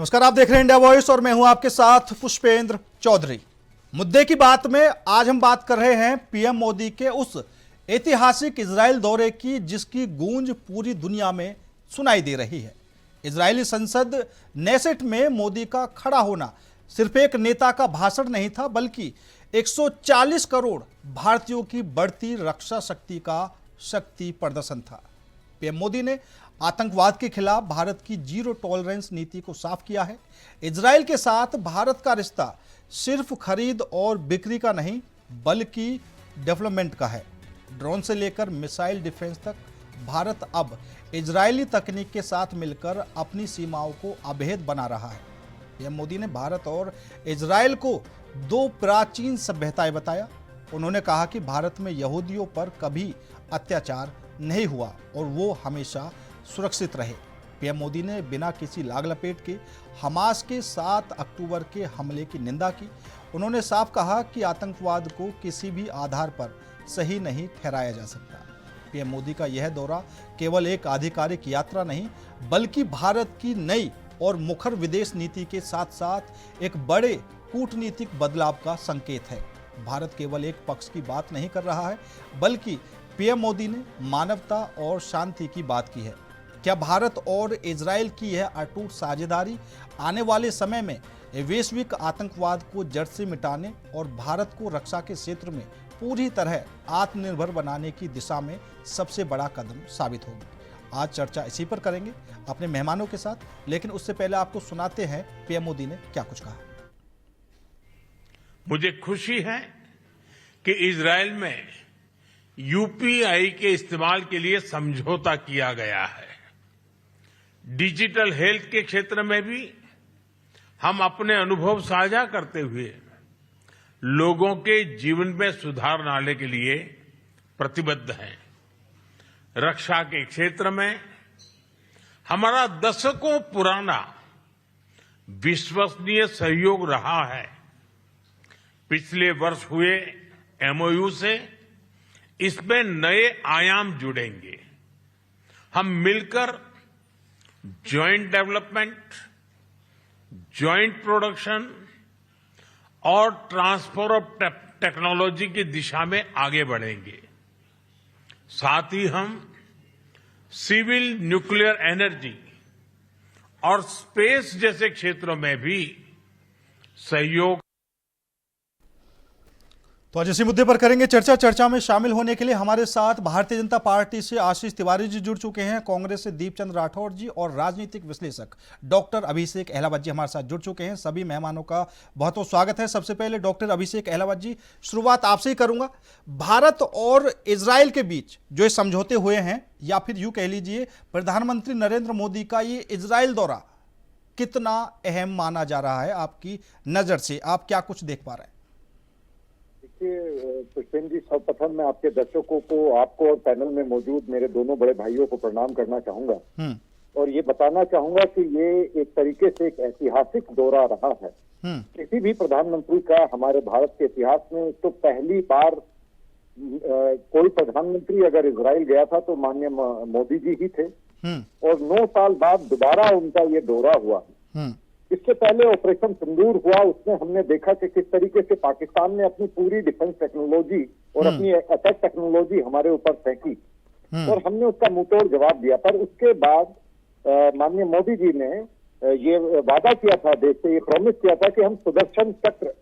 नमस्कार, आप देख रहे हैं इंडिया वॉइस और मैं हूं आपके साथ पुष्पेंद्र चौधरी। मुद्दे की बात में आज हम बात कर रहे हैं पीएम मोदी के उस ऐतिहासिक इजराइल दौरे की जिसकी गूंज पूरी दुनिया में सुनाई दे रही है। इजरायली संसद नेसेट में मोदी का खड़ा होना सिर्फ एक नेता का भाषण नहीं था, बल्कि 140 करोड़ भारतीयों की बढ़ती रक्षा शक्ति का शक्ति प्रदर्शन था। पीएम मोदी ने आतंकवाद के खिलाफ भारत की जीरो टॉलरेंस नीति को साफ किया है। इजराइल के साथ भारत का रिश्ता सिर्फ खरीद और बिक्री का नहीं, बल्कि डेवलपमेंट का है। ड्रोन से लेकर मिसाइल डिफेंस तक भारत अब इजरायली तकनीक के साथ मिलकर अपनी सीमाओं को अभेद बना रहा है। पीएम मोदी ने भारत और इजराइल को दो प्राचीन सभ्यताएं बताया। उन्होंने कहा कि भारत में यहूदियों पर कभी अत्याचार नहीं हुआ और वो हमेशा सुरक्षित रहे। पीएम मोदी ने बिना किसी लाग लपेट के हमास के 7 अक्टूबर के हमले की निंदा की। उन्होंने साफ कहा कि आतंकवाद को किसी भी आधार पर सही नहीं ठहराया जा सकता। पीएम मोदी का यह दौरा केवल एक आधिकारिक यात्रा नहीं, बल्कि भारत की नई और मुखर विदेश नीति के साथ साथ एक बड़े कूटनीतिक बदलाव का संकेत है। भारत केवल एक पक्ष की बात नहीं कर रहा है, बल्कि पीएम मोदी ने मानवता और शांति की बात की है। क्या भारत और इजराइल की यह अटूट साझेदारी आने वाले समय में वैश्विक आतंकवाद को जड़ से मिटाने और भारत को रक्षा के क्षेत्र में पूरी तरह आत्मनिर्भर बनाने की दिशा में सबसे बड़ा कदम साबित होगी? आज चर्चा इसी पर करेंगे अपने मेहमानों के साथ, लेकिन उससे पहले आपको सुनाते हैं पीएम मोदी ने क्या कुछ कहा। मुझे खुशी है कि इजराइल में यूपीआई के इस्तेमाल के लिए समझौता किया गया है। डिजिटल हेल्थ के क्षेत्र में भी हम अपने अनुभव साझा करते हुए लोगों के जीवन में सुधार लाने के लिए प्रतिबद्ध हैं। रक्षा के क्षेत्र में हमारा दशकों पुराना विश्वसनीय सहयोग रहा है। पिछले वर्ष हुए एमओयू से इसमें नए आयाम जुड़ेंगे। हम मिलकर जॉइंट डेवलपमेंट, जॉइंट प्रोडक्शन और ट्रांसफर ऑफ टेक्नोलॉजी की दिशा में आगे बढ़ेंगे। साथ ही हम सिविल न्यूक्लियर एनर्जी और स्पेस जैसे क्षेत्रों में भी सहयोग। तो आज इसी मुद्दे पर करेंगे चर्चा। चर्चा में शामिल होने के लिए हमारे साथ भारतीय जनता पार्टी से आशीष तिवारी जी जुड़ चुके हैं, कांग्रेस से दीपचंद राठौर जी और राजनीतिक विश्लेषक डॉक्टर अभिषेक अहलावत जी हमारे साथ जुड़ चुके हैं। सभी मेहमानों का बहुत बहुत स्वागत है। सबसे पहले डॉक्टर अभिषेक अहलावत जी, शुरुआत आपसे ही करूंगा। भारत और इजराइल के बीच जो समझौते हुए हैं, या फिर यूं कह लीजिए प्रधानमंत्री नरेंद्र मोदी का ये इजराइल दौरा कितना अहम माना जा रहा है आपकी नजर से? आप क्या कुछ देख पा रहे हैं? पुष्पेंद्र जी, सर्वप्रथम मैं आपके दर्शकों को, आपको और पैनल में मौजूद मेरे दोनों बड़े भाइयों को प्रणाम करना चाहूंगा और ये बताना चाहूंगा कि ये एक तरीके से एक ऐतिहासिक दौरा रहा है। किसी भी प्रधानमंत्री का हमारे भारत के इतिहास में तो पहली बार कोई प्रधानमंत्री अगर इजराइल गया था तो माननीय मोदी जी ही थे और 9 साल बाद दोबारा उनका ये दौरा हुआ। इससे पहले ऑपरेशन सिंदूर हुआ, उसमें हमने देखा कि किस तरीके से पाकिस्तान ने अपनी पूरी डिफेंस टेक्नोलॉजी और अपनी अटैक टेक्नोलॉजी हमारे ऊपर फेंकी और हमने उसका मुंहतोड़ जवाब दिया। पर उसके बाद माननीय मोदी जी ने ये वादा किया था, देश से ये प्रॉमिस किया था कि हम सुदर्शन चक्र,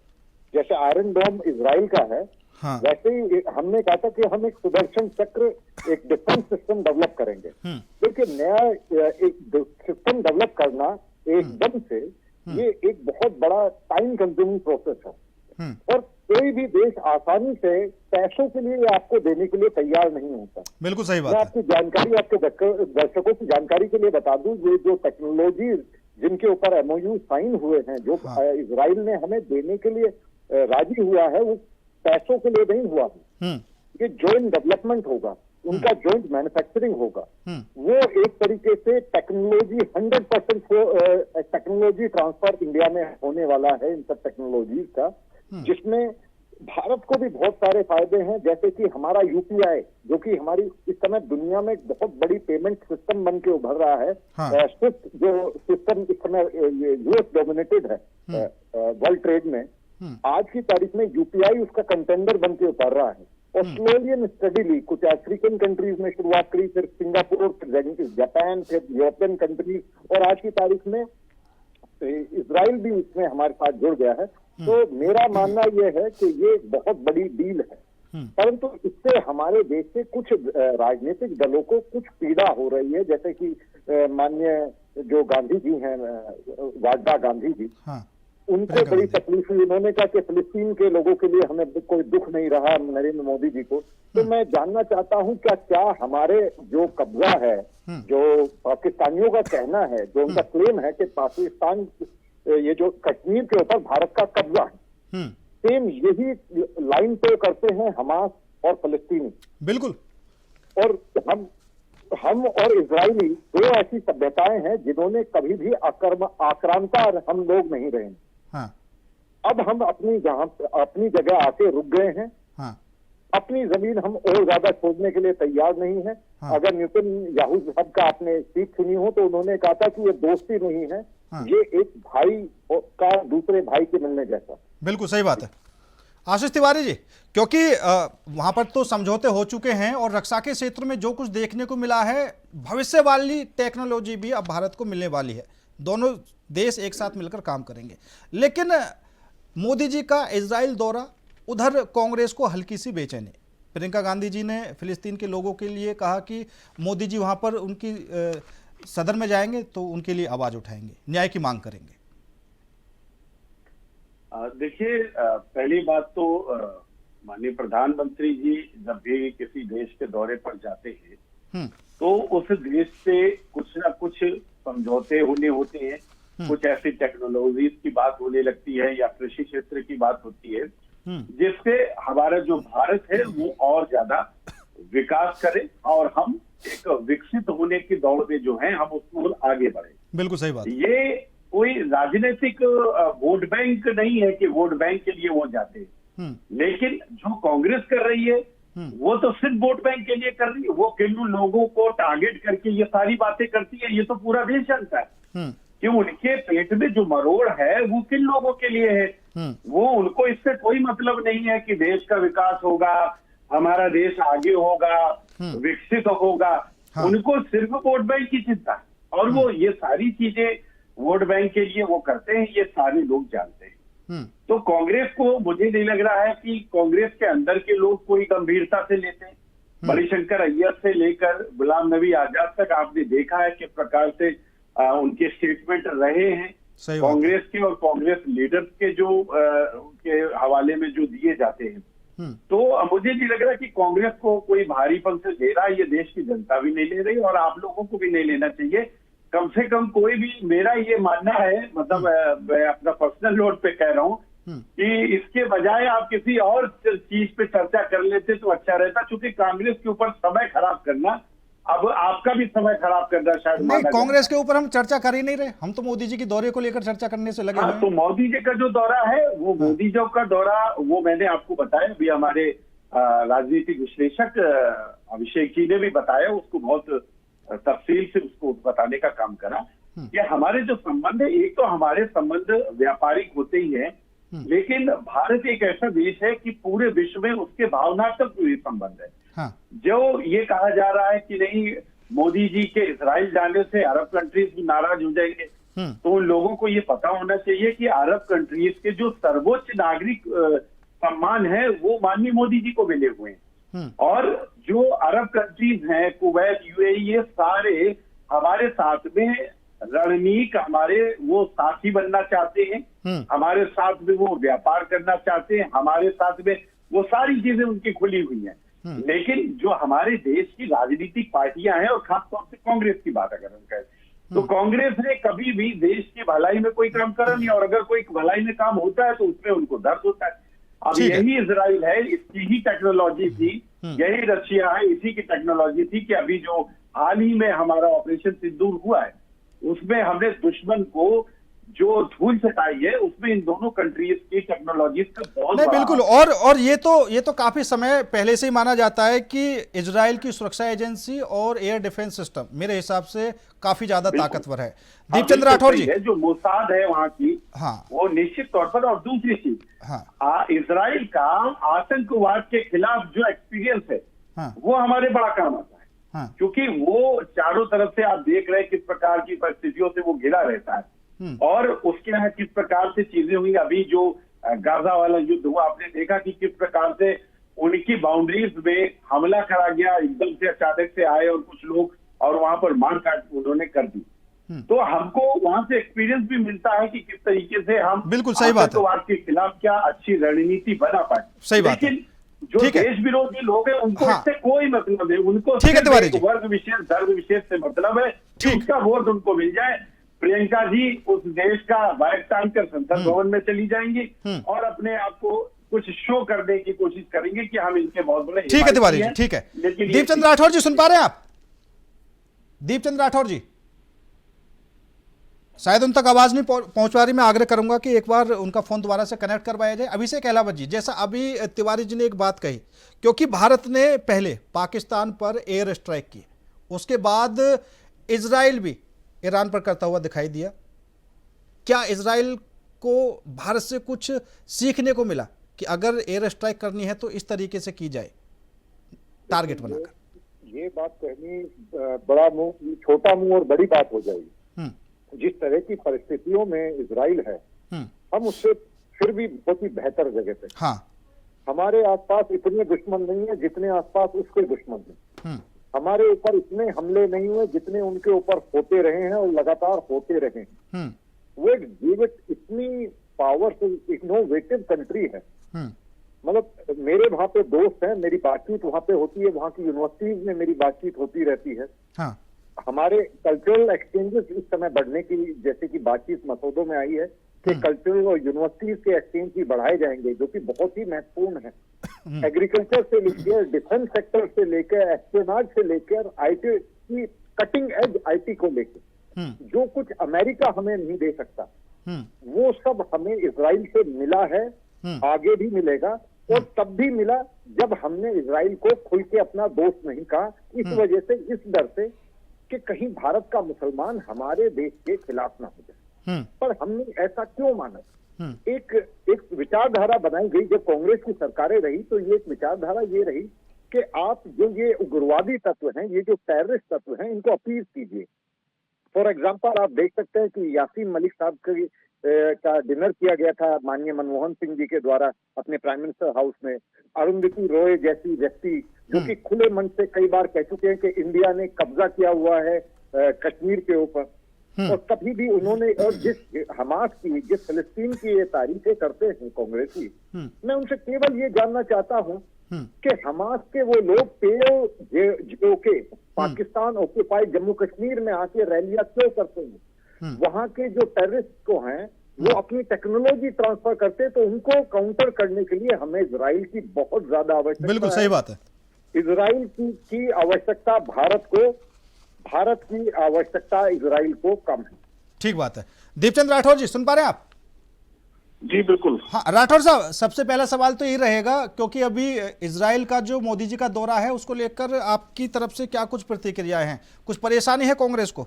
जैसे आयरन डोम इजराइल का है, वैसे ही हमने कहा था कि हम एक सुदर्शन चक्र, एक डिफेंस सिस्टम डेवलप करेंगे। क्योंकि नया एक सिस्टम डेवलप करना एकदम से ये एक बहुत बड़ा टाइम कंज्यूमिंग प्रोसेस है और कोई भी देश आसानी से पैसों के लिए आपको देने के लिए तैयार नहीं होता। बिल्कुल सही बात मैं है। आपकी जानकारी, आपके दर्शकों की जानकारी के लिए बता दूं, ये जो टेक्नोलॉजी जिनके ऊपर एमओयू साइन हुए हैं, जो इजराइल ने हमें देने के लिए राजी हुआ है, वो पैसों के लिए नहीं हुआ है। ये जॉइंट डेवलपमेंट होगा, उनका जॉइंट मैन्युफैक्चरिंग होगा। वो एक तरीके से टेक्नोलॉजी 100% टेक्नोलॉजी ट्रांसफर इंडिया में होने वाला है इन सब टेक्नोलॉजीज का, जिसमें भारत को भी बहुत सारे फायदे हैं, जैसे कि हमारा यूपीआई, जो कि हमारी इस समय दुनिया में एक बहुत बड़ी पेमेंट सिस्टम बन के उभर रहा है। हाँ। स्विफ्ट जो सिस्टम इस समय यूएस डोमिनेटेड है वर्ल्ड ट्रेड में, आज की तारीख में यूपीआई उसका कंटेंडर बन के उतर रहा है। और स्लोली एंड स्टडीली कुछ अफ्रीकन कंट्रीज में शुरुआत करी, फिर सिंगापुर, फिर जापान, फिर यूरोपियन कंट्रीज, और आज की तारीख में इजराइल भी इसमें हमारे साथ जुड़ गया है। तो मेरा मानना यह है कि ये बहुत बड़ी डील है, परंतु इससे हमारे देश से कुछ राजनीतिक दलों को कुछ पीड़ा हो रही है, जैसे कि माननीय जो गांधी जी हैं, वाजदा गांधी जी, हाँ। उनको बड़ी तकलीफ हुई। उन्होंने कहा कि फिलिस्तीन के लोगों के लिए हमें कोई दुख नहीं रहा नरेंद्र मोदी जी को। तो मैं जानना चाहता हूं क्या हमारे जो कब्जा है, जो पाकिस्तानियों का कहना है, जो उनका क्लेम है कि पाकिस्तान ये जो कश्मीर के ऊपर भारत का कब्जा है, सेम यही लाइन पे करते हैं हमास और फिलिस्तीनी। बिल्कुल। और हम और इजरायली दो ऐसी सभ्यताएं हैं जिन्होंने कभी भी आक्रामता हम लोग नहीं रहे। हाँ। अब हम अपनी जगह आके रुक गए हैं। हाँ। अपनी जमीन हम और ज्यादा छोड़ने के लिए तैयार नहीं है। हाँ। अगर न्यूटन याहू साहब का आपने स्पीच सुनी हो तो उन्होंने कहा था कि ये दोस्ती नहीं है, हाँ। ये एक भाई का दूसरे भाई के मिलने जैसा। बिल्कुल सही बात है आशीष तिवारी जी, क्योंकि वहां पर तो समझौते हो चुके हैं और रक्षा के क्षेत्र में जो कुछ देखने को मिला है, भविष्य वाली टेक्नोलॉजी भी अब भारत को मिलने वाली है। दोनों देश एक साथ मिलकर काम करेंगे। लेकिन मोदी जी का इजराइल दौरा, उधर कांग्रेस को हल्की सी बेचैनी। प्रियंका गांधी जी ने फिलिस्तीन के लोगों के लिए कहा कि मोदी जी वहां पर उनकी सदन में जाएंगे तो उनके लिए आवाज उठाएंगे, न्याय की मांग करेंगे। देखिए, पहली बात तो माननीय प्रधानमंत्री जी जब भी किसी देश के दौरे पर जाते हैं तो उस देश से कुछ ना कुछ समझौते होने होते हैं, कुछ ऐसी टेक्नोलॉजीज की बात होने लगती है या कृषि क्षेत्र की बात होती है, जिससे हमारा जो भारत है वो और ज्यादा विकास करे और हम एक विकसित होने की दौड़ में जो है हम उसको आगे बढ़े। बिल्कुल सही बात। ये कोई राजनीतिक वोट बैंक नहीं है कि वोट बैंक के लिए वो जाते हैं, लेकिन जो कांग्रेस कर रही है वो तो सिर्फ वोट बैंक के लिए कर रही है। वो किन लोगों को टारगेट करके ये सारी बातें करती है, ये तो पूरा देश जानता है कि उनके पेट में जो मरोड़ है वो किन लोगों के लिए है। वो उनको इससे कोई मतलब नहीं है कि देश का विकास होगा, हमारा देश आगे होगा, विकसित होगा। हाँ। उनको सिर्फ वोट बैंक की चिंता है और वो ये सारी चीजें वोट बैंक के लिए वो करते हैं, ये सारे लोग जानते हैं। तो कांग्रेस को मुझे नहीं लग रहा है कि कांग्रेस के अंदर के लोग कोई गंभीरता से लेते हैं। मणिशंकर अय्यर से लेकर गुलाम नबी आजाद तक आपने देखा है किस प्रकार से उनके स्टेटमेंट रहे हैं कांग्रेस के और कांग्रेस लीडर्स के जो उनके हवाले में जो दिए जाते हैं। तो मुझे नहीं लग रहा कि कांग्रेस को कोई भारीपन से ले रहा है, ये देश की जनता भी नहीं ले रही और आप लोगों को भी नहीं लेना चाहिए। कम से कम कोई भी, मेरा ये मानना है, मतलब मैं अपना पर्सनल नोट पे कह रहा हूँ कि इसके बजाय आप किसी और चीज पे चर्चा कर लेते तो अच्छा रहता, क्योंकि कांग्रेस के ऊपर समय खराब करना, अब आपका भी समय खराब करना शायद नहीं, कांग्रेस के ऊपर हम चर्चा कर ही नहीं रहे, हम तो मोदी जी के दौरे को लेकर चर्चा करने से लगे। हाँ, तो मोदी जी का जो दौरा है वो मोदी जी का दौरा, वो मैंने आपको बताया, अभी हमारे राजनीतिक विश्लेषक अभिषेक जी ने भी बताया, उसको बहुत तफसील से उसको बताने का काम करा कि हमारे जो संबंध है, एक तो हमारे संबंध व्यापारिक होते ही है, लेकिन भारत एक ऐसा देश है कि पूरे विश्व में उसके भावनात्मक संबंध है। हाँ। जो ये कहा जा रहा है कि नहीं मोदी जी के इजराइल जाने से अरब कंट्रीज भी नाराज हो जाएंगे, तो उन लोगों को ये पता होना चाहिए कि अरब कंट्रीज के जो सर्वोच्च नागरिक सम्मान है वो माननीय मोदी जी को मिले हुए हैं। और जो अरब कंट्रीज हैं, कुवैत, यूएई, ये सारे हमारे साथ में रणनीतिक हमारे वो साथी बनना चाहते हैं, हमारे साथ में वो व्यापार करना चाहते हैं, हमारे साथ में वो सारी चीजें उनकी खुली हुई हैं। लेकिन जो हमारे देश की राजनीतिक पार्टियां हैं और खासतौर से कांग्रेस की बात अगर हम कहें तो कांग्रेस ने कभी भी देश की भलाई में कोई काम करा नहीं, और अगर कोई भलाई में काम होता है तो उसमें उनको दर्द होता है। अब यही इजराइल है, इसकी ही टेक्नोलॉजी थी, यही रशिया है, इसी की टेक्नोलॉजी थी कि अभी जो हाल ही में हमारा ऑपरेशन सिंदूर हुआ है उसमें हमने दुश्मन को जो धूल सटाई है उसमें इन दोनों कंट्रीज की टेक्नोलॉजीज का बहुत नहीं बड़ा बिल्कुल, और ये तो काफी समय पहले से ही माना जाता है कि इजराइल की सुरक्षा एजेंसी और एयर डिफेंस सिस्टम मेरे हिसाब से काफी ज्यादा ताकतवर है। दीपचंद राठौर जी, जो मोसाद है वहाँ की, हाँ, वो निश्चित तौर पर। और दूसरी चीज, हाँ, इजराइल का आतंकवाद के खिलाफ जो एक्सपीरियंस है, हाँ, वो हमारे बड़ा काम आता है। हाँ, क्योंकि वो चारों तरफ से आप देख रहे हैं किस प्रकार की परिस्थितियों से वो घिरा रहता है, और उसके यहाँ किस प्रकार से चीजें हुई। अभी जो गाजा वाला युद्ध हुआ, आपने देखा कि किस प्रकार से उनकी बाउंड्रीज में हमला करा गया, एकदम से अचानक से आए और कुछ लोग, और वहां पर मार काट उन्होंने कर दी। तो हमको वहां से एक्सपीरियंस भी मिलता है कि किस तरीके से हम बिल्कुल सही बात है, आतंकवाद के खिलाफ क्या अच्छी रणनीति बना पाए। सही बात है। लेकिन जो देश विरोधी लोग हैं उनको हाँ, इससे कोई मतलब नहीं, उनको ठीक है तिवारी जी, वर्ग विशेष धर्म विशेष से मतलब है कि उसका वोट उनको मिल जाए। प्रियंका जी उस देश का बैग टांग कर संसद भवन में चली जाएंगी और अपने आप को कुछ शो करने की कोशिश करेंगे कि हम इनके बहुत बड़े। ठीक है तिवारी जी, ठीक है। दीपचंद राठौर जी सुन पा रहे हैं आप? दीपचंद राठौर जी, शायद उन तक आवाज नहीं पहुंच पा रही। मैं आग्रह करूंगा कि एक बार उनका फोन दोबारा से कनेक्ट करवाया जाए। अभिषेक अहलावत जी, जैसा अभी तिवारी जी ने एक बात कही, क्योंकि भारत ने पहले पाकिस्तान पर एयर स्ट्राइक की, उसके बाद इजराइल भी ईरान पर करता हुआ दिखाई दिया। क्या इजराइल को भारत से कुछ सीखने को मिला कि अगर एयर स्ट्राइक करनी है तो इस तरीके से की जाए, टारगेट बनाकर? ये बात कहनी बड़ा मुंह, छोटा मुंह और बड़ी बात हो जाएगी। जिस तरह की परिस्थितियों में इजराइल है, हम उससे फिर भी बहुत ही बेहतर जगह पे। हाँ, हमारे आसपास इतने दुश्मन नहीं है जितने आसपास उसके दुश्मन हैं। हमारे ऊपर इतने हमले नहीं हुए जितने उनके ऊपर होते रहे हैं और लगातार होते रहे हैं। वो एक जीवित इतनी पावरफुल इनोवेटिव कंट्री है। मतलब मेरे वहां पे दोस्त हैं, मेरी बातचीत वहां पे होती है, वहां की यूनिवर्सिटीज में मेरी बातचीत होती रहती है। हाँ। हमारे कल्चरल एक्सचेंजेस इस समय बढ़ने की, जैसे कि बातचीत मसौदों में आई है कि कल्चरल और यूनिवर्सिटीज के एक्सचेंज भी बढ़ाए जाएंगे, जो कि बहुत ही महत्वपूर्ण है। एग्रीकल्चर से लेकर, डिफेंस सेक्टर से लेकर, एस्ट्रोनॉट से लेकर, आईटी की कटिंग एज आईटी को लेकर जो कुछ अमेरिका हमें नहीं दे सकता, वो सब हमें इजराइल से मिला है, आगे भी मिलेगा। और तब भी मिला जब हमने इजराइल को खुल के अपना दोस्त नहीं कहा, इस वजह से, इस डर से कि कहीं भारत का मुसलमान हमारे देश के खिलाफ ना हो जाए। पर हमने ऐसा क्यों माना? एक विचारधारा बनाई गई जब कांग्रेस की सरकारें रही, तो ये एक विचारधारा ये रही कि आप जो ये उग्रवादी तत्व हैं, ये जो टेररिस्ट तत्व हैं, इनको अपील कीजिए। फॉर एग्जाम्पल आप देख सकते हैं कि यासीन मलिक साहब का डिनर किया गया था माननीय मनमोहन सिंह जी के द्वारा अपने प्राइम मिनिस्टर हाउस में। अरुंधति रॉय जैसी व्यक्ति जो कि खुले मन से कई बार कह चुके हैं कि इंडिया ने कब्जा किया हुआ है कश्मीर के ऊपर, और कभी भी उन्होंने, और जिस हमास की, जिस फिलिस्तीन की ये तारीफें करते हैं कांग्रेसी, मैं उनसे केवल ये जानना चाहता हूं कि हमास के वो लोग जो के पाकिस्तान ऑक्यूपाइड जम्मू कश्मीर में आके रैलियां क्यों करते हैं? वहां के जो टेररिस्ट को हैं वो अपनी टेक्नोलॉजी ट्रांसफर करते, तो उनको काउंटर करने के लिए हमें इजराइल की बहुत ज्यादा आवश्यकता है। बिल्कुल सही बात है। इजराइल की आवश्यकता भारत को, भारत की आवश्यकता इजराइल को कम है। ठीक बात है। दीपचंद राठौर जी सुन पा रहे हैं आप? जी बिल्कुल। हाँ राठौर साहब, सबसे पहला सवाल तो ये रहेगा, क्योंकि अभी इजराइल का जो मोदी जी का दौरा है उसको लेकर आपकी तरफ से क्या कुछ प्रतिक्रियाएं हैं? कुछ परेशानी है कांग्रेस को?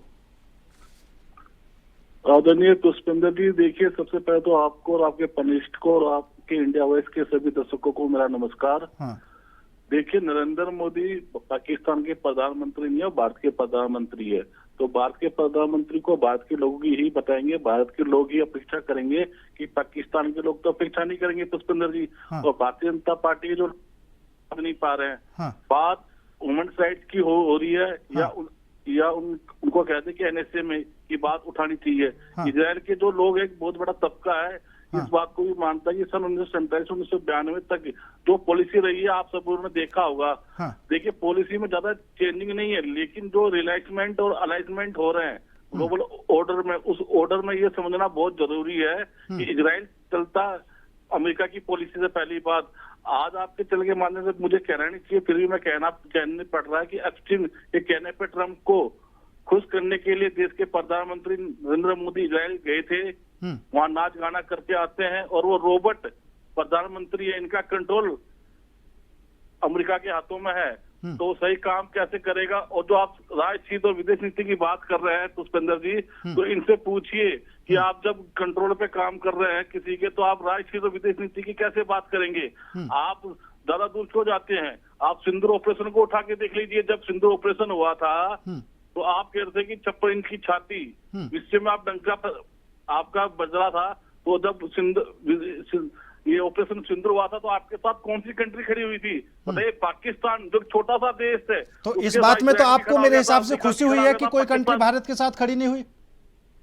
आदरणीय पुष्पेंद्र जी, देखिए सबसे पहले तो आपको और आपके पनिष्ठ को और आपके इंडिया वॉइस के सभी दर्शकों को मेरा नमस्कार। हाँ। देखिए नरेंद्र मोदी पाकिस्तान के प्रधानमंत्री नहीं है, भारत के प्रधानमंत्री है। तो भारत के प्रधानमंत्री को भारत के लोग ही बताएंगे, भारत के लोग ही अपेक्षा करेंगे कि पाकिस्तान के लोग तो अपेक्षा नहीं करेंगे पुष्पेंद्र जी। हाँ। और भारतीय जनता पार्टी के जो नहीं पा रहे हैं। हाँ। बात वुमेन्स राइट की हो रही है। हाँ। या उनको कहते हैं कि एनएसए में की बात उठानी चाहिए। हाँ। इजराइल के जो लोग एक बहुत बड़ा तबका है। हाँ। इस बात को भी मानता है कि सन 1947-1992 तक जो पॉलिसी रही है, आप सब ने देखा होगा। हाँ। देखिए पॉलिसी में ज्यादा चेंजिंग नहीं है, लेकिन जो रिलैक्समेंट और अलाइजमेंट हो रहे हैं ग्लोबल ऑर्डर में, उस ऑर्डर में ये समझना बहुत जरूरी है कि इजराइल चलता अमेरिका की पॉलिसी से। पहली बात, आज आपके चल के मानने से मुझे कहना नहीं चाहिए, फिर भी मैं कहने पड़ रहा है कि एप्स्टीन ये कहने पे ट्रंप को खुश करने के लिए देश के प्रधानमंत्री नरेंद्र मोदी इजराइल गए थे वहां नाच गाना करके आते हैं, और वो रोबोट प्रधानमंत्री है, इनका कंट्रोल अमेरिका के हाथों में है, तो सही काम कैसे करेगा? और जो आप राजनीति और विदेश नीति की बात कर रहे हैं पुष्पेंद्र जी, तो इनसे पूछिए कि आप जब कंट्रोल पे काम कर रहे हैं किसी के, तो आप राजनीति और विदेश नीति की कैसे बात करेंगे? आप ज्यादा दूर क्यों जाते हैं? आप सिंदूर ऑपरेशन को उठा के देख लीजिए। जब सिंदूर ऑपरेशन हुआ था तो आप कह रहे थे कि 56 इंच की छाती, विश्व में आप डंका आपका बजरा था। तो जब ये ऑपरेशन सिंदूर हुआ था तो आपके साथ कौन सी कंट्री खड़ी हुई थी? बताइए। पाकिस्तान जो छोटा सा देश है। तो इस बात में तो आपको मेरे हिसाब से खुशी हुई है कि कोई कंट्री भारत के साथ खड़ी नहीं हुई?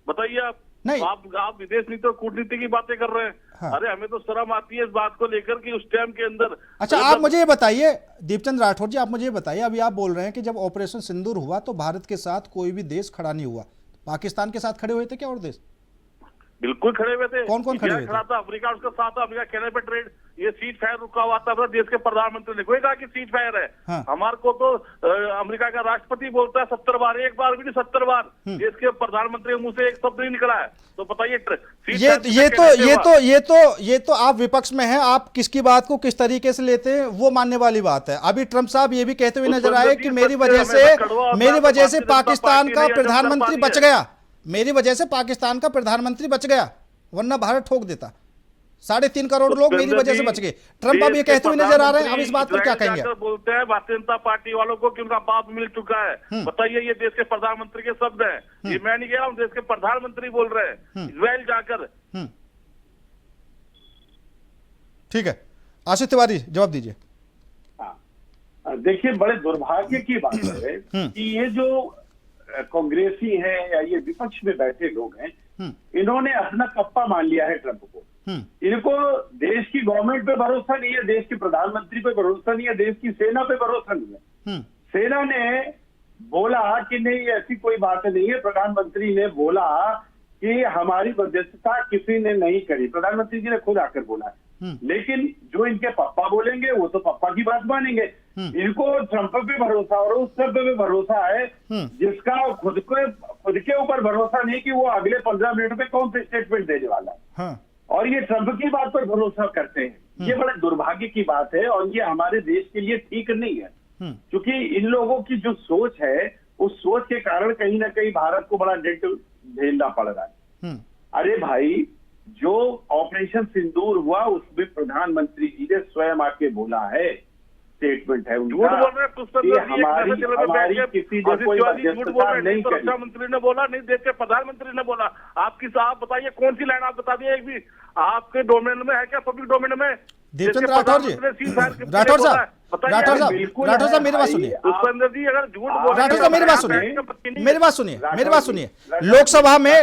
बताइए आप। नहीं, आप विदेश नीति और कूटनीति की बातें कर रहे हैं। हाँ। अरे हमें तो शर्म आती है इस बात को लेकर कि उस टाइम के अंदर। अच्छा, आप मुझे ये बताइए दीपचंद राठौर जी, आप मुझे ये बताइए, अभी आप बोल रहे हैं कि जब ऑपरेशन सिंदूर हुआ तो भारत के साथ कोई भी देश खड़ा नहीं हुआ, पाकिस्तान के साथ खड़े हुए थे क्या और देश? बिल्कुल खड़े हुए थे। कौन कौन खड़े हुए थे? खड़ा था अमेरिका, उसका साथ था अमेरिका, कहने पे ट्रेड, ये सीज फायर रुका हुआ था। देश के प्रधानमंत्री ने कोई कहा कि सीज फायर है। हाँ। हमारे को तो अमेरिका का राष्ट्रपति बोलता है 70 बार, एक बार भी नहीं 70 बार देश के प्रधानमंत्री के मुंह से एक शब्द नहीं निकला है। तो बताइए ये तो आप विपक्ष में हैं, आप किसकी बात को किस तरीके से लेते हैं वो मानने वाली बात है। अभी ट्रंप साहब ये भी कहते हुए नजर आए कि मेरी वजह से पाकिस्तान का प्रधानमंत्री बच गया, मेरी वजह से पाकिस्तान का प्रधानमंत्री बच गया, वरना भारत ठोक देता। 3.5 करोड़ लोग मेरी वजह से बच गए। ट्रंप अब ये कहते हुए नजर आ रहे हैं, अब इस बात पर क्या कहेंगे? बोलते हैं भारतीय जनता पार्टी वालों को कि उनका बाप मिल चुका है। बताइए, ये देश के प्रधानमंत्री के शब्द हैं, ये मैं नहीं कह रहा हूँ, देश के प्रधानमंत्री बोल रहे हैं इजराइल जाकर। ठीक है, आशीष तिवारी जवाब दीजिए। देखिए, बड़े दुर्भाग्य की बात है कि ये जो कांग्रेसी है या ये विपक्ष में बैठे लोग हैं, इन्होंने अपना कप्पा मान लिया है ट्रंप को। इनको देश की गवर्नमेंट पे भरोसा नहीं है, देश के प्रधानमंत्री पे भरोसा नहीं है, देश की सेना पे भरोसा नहीं है। सेना ने बोला कि नहीं, ऐसी कोई बात नहीं है। प्रधानमंत्री ने बोला कि हमारी मध्यस्थता किसी ने नहीं करी, प्रधानमंत्री जी ने खुद आकर बोला। लेकिन जो इनके पापा बोलेंगे वो तो पापा की बात मानेंगे। इनको ट्रंप पे भरोसा और उस ट्रंप पे भरोसा है जिसका खुद के ऊपर भरोसा नहीं कि वो अगले 15 मिनट में कौन सा स्टेटमेंट देने वाला है। हाँ। और ये ट्रंप की बात पर भरोसा करते हैं। ये बड़े दुर्भाग्य की बात है और ये हमारे देश के लिए ठीक नहीं है, क्योंकि इन लोगों की जो सोच है उस सोच के कारण कहीं ना कहीं भारत को बड़ा डेट झेलना पड़ रहा है। अरे भाई, जो ऑपरेशन सिंदूर हुआ उसमें प्रधानमंत्री जी ने स्वयं आके बोला है, स्टेटमेंट है उनका कि हमारी किसी ने कोई मध्यस्थता नहीं करी। रक्षा मंत्री ने बोला, नहीं देश के प्रधानमंत्री ने बोला। आपकी साहब बताइए कौन सी लाइन आप बता दिए, एक भी आपके डोमेन में है क्या, पब्लिक डोमेन में? दीपचंद राठौर जी, राठौर साहब मेरी बात सुनिए। अगर झूठ बोल राठौर साहब मेरी बात सुनिए।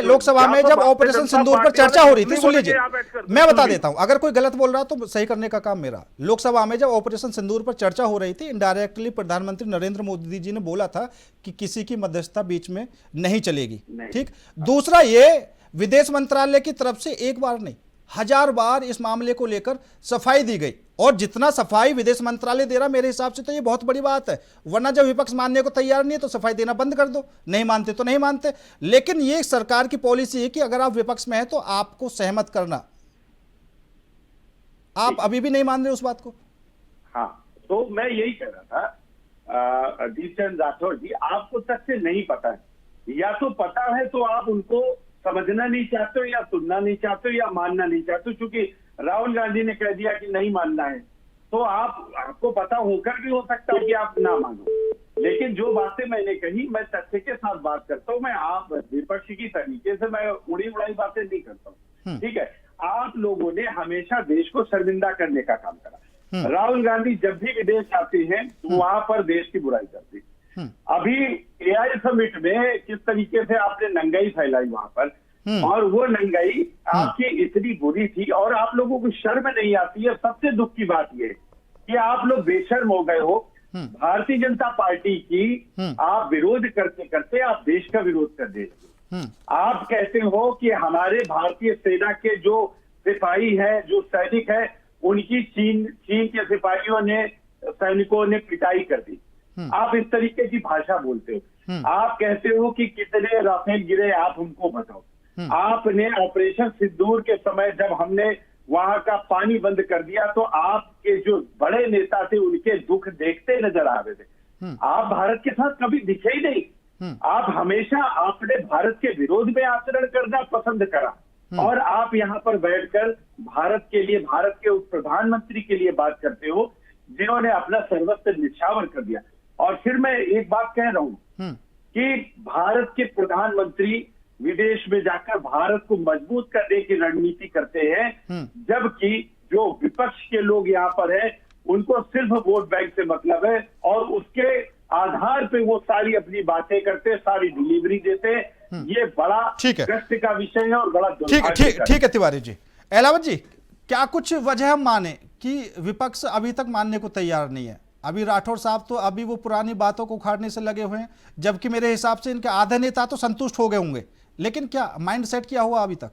लोकसभा में जब ऑपरेशन सिंदूर पर चर्चा हो रही थी, सुन लीजिए, मैं बता देता हूं, अगर कोई गलत बोल रहा तो सही करने का काम मेरा। लोकसभा में जब ऑपरेशन सिंदूर पर चर्चा हो रही थी, इनडायरेक्टली प्रधानमंत्री नरेंद्र मोदी जी ने बोला था कि किसी की मध्यस्थता बीच में नहीं चलेगी। ठीक। दूसरा, ये विदेश मंत्रालय की तरफ से एक बार नहीं 1000 बार इस मामले को लेकर सफाई दी गई, और जितना सफाई विदेश मंत्रालय दे रहा मेरे हिसाब से तो ये बहुत बड़ी बात है। वरना जब विपक्ष मानने को तैयार नहीं है तो सफाई देना बंद कर दो, नहीं मानते तो नहीं मानते। लेकिन ये सरकार की पॉलिसी है कि अगर आप विपक्ष में हैं तो आपको सहमत करना। आप अभी भी नहीं मान रहे उस बात को? हाँ, तो मैं यही कह रहा था दीपचंद राठौर जी, आपको तथ्य नहीं पता है, या तो पता है तो आप उनको समझना नहीं चाहते हो, या सुनना नहीं चाहते हो, या मानना नहीं चाहते हो। क्योंकि राहुल गांधी ने कह दिया कि नहीं मानना है, तो आपको पता होकर भी हो सकता है कि आप ना मानो। लेकिन जो बातें मैंने कही, मैं तथ्य के साथ बात करता हूं। मैं आप विपक्ष की तरीके से मैं उड़ी उड़ाई बातें नहीं करता हूं, ठीक है। आप लोगों ने हमेशा देश को शर्मिंदा करने का काम करा। राहुल गांधी जब भी विदेश आते हैं तो वहां पर देश की बुराई करते हैं। अभी एआई समिट में किस तरीके से आपने नंगाई फैलाई वहां पर, और वो नंगाई आपकी इतनी बुरी थी और आप लोगों को शर्म नहीं आती है। सबसे दुख की बात यह कि आप लोग बेशर्म हो गए हो। भारतीय जनता पार्टी की आप विरोध करते करते आप देश का विरोध कर देते। आप कहते हो कि हमारे भारतीय सेना के जो सिपाही है, जो सैनिक है, उनकी चीन के सिपाहियों ने, सैनिकों ने पिटाई कर दी। आप इस तरीके की भाषा बोलते हो। आप कहते हो कि कितने राफेल गिरे, आप हमको बताओ। आपने ऑपरेशन सिंदूर के समय जब हमने वहां का पानी बंद कर दिया तो आपके जो बड़े नेता थे उनके दुख देखते नजर आ रहे थे। आप भारत के साथ कभी दिखे ही नहीं। आप हमेशा आपने भारत के विरोध में आचरण करना पसंद करा और आप यहाँ पर बैठकर भारत के लिए, भारत के उस प्रधानमंत्री के लिए बात करते हो जिन्होंने अपना सर्वस्व निछावर कर दिया। और फिर मैं एक बात कह रहा हूं कि भारत के प्रधानमंत्री विदेश में जाकर भारत को मजबूत करने की रणनीति करते हैं, जबकि जो विपक्ष के लोग यहाँ पर हैं उनको सिर्फ वोट बैंक से मतलब है और उसके आधार पे वो सारी अपनी बातें करते, सारी डिलीवरी देते। ये बड़ा कष्ट का विषय है और बड़ा ठीक है तिवारी जी। एलावत जी, क्या कुछ वजह हम माने कि विपक्ष अभी तक मानने को तैयार नहीं है? अभी राठौर साहब तो अभी वो पुरानी बातों को उखाड़ने से लगे हुए हैं, जबकि मेरे हिसाब से इनके आधे नेता तो संतुष्ट हो गए होंगे, लेकिन क्या माइंड सेट क्या हुआ अभी तक?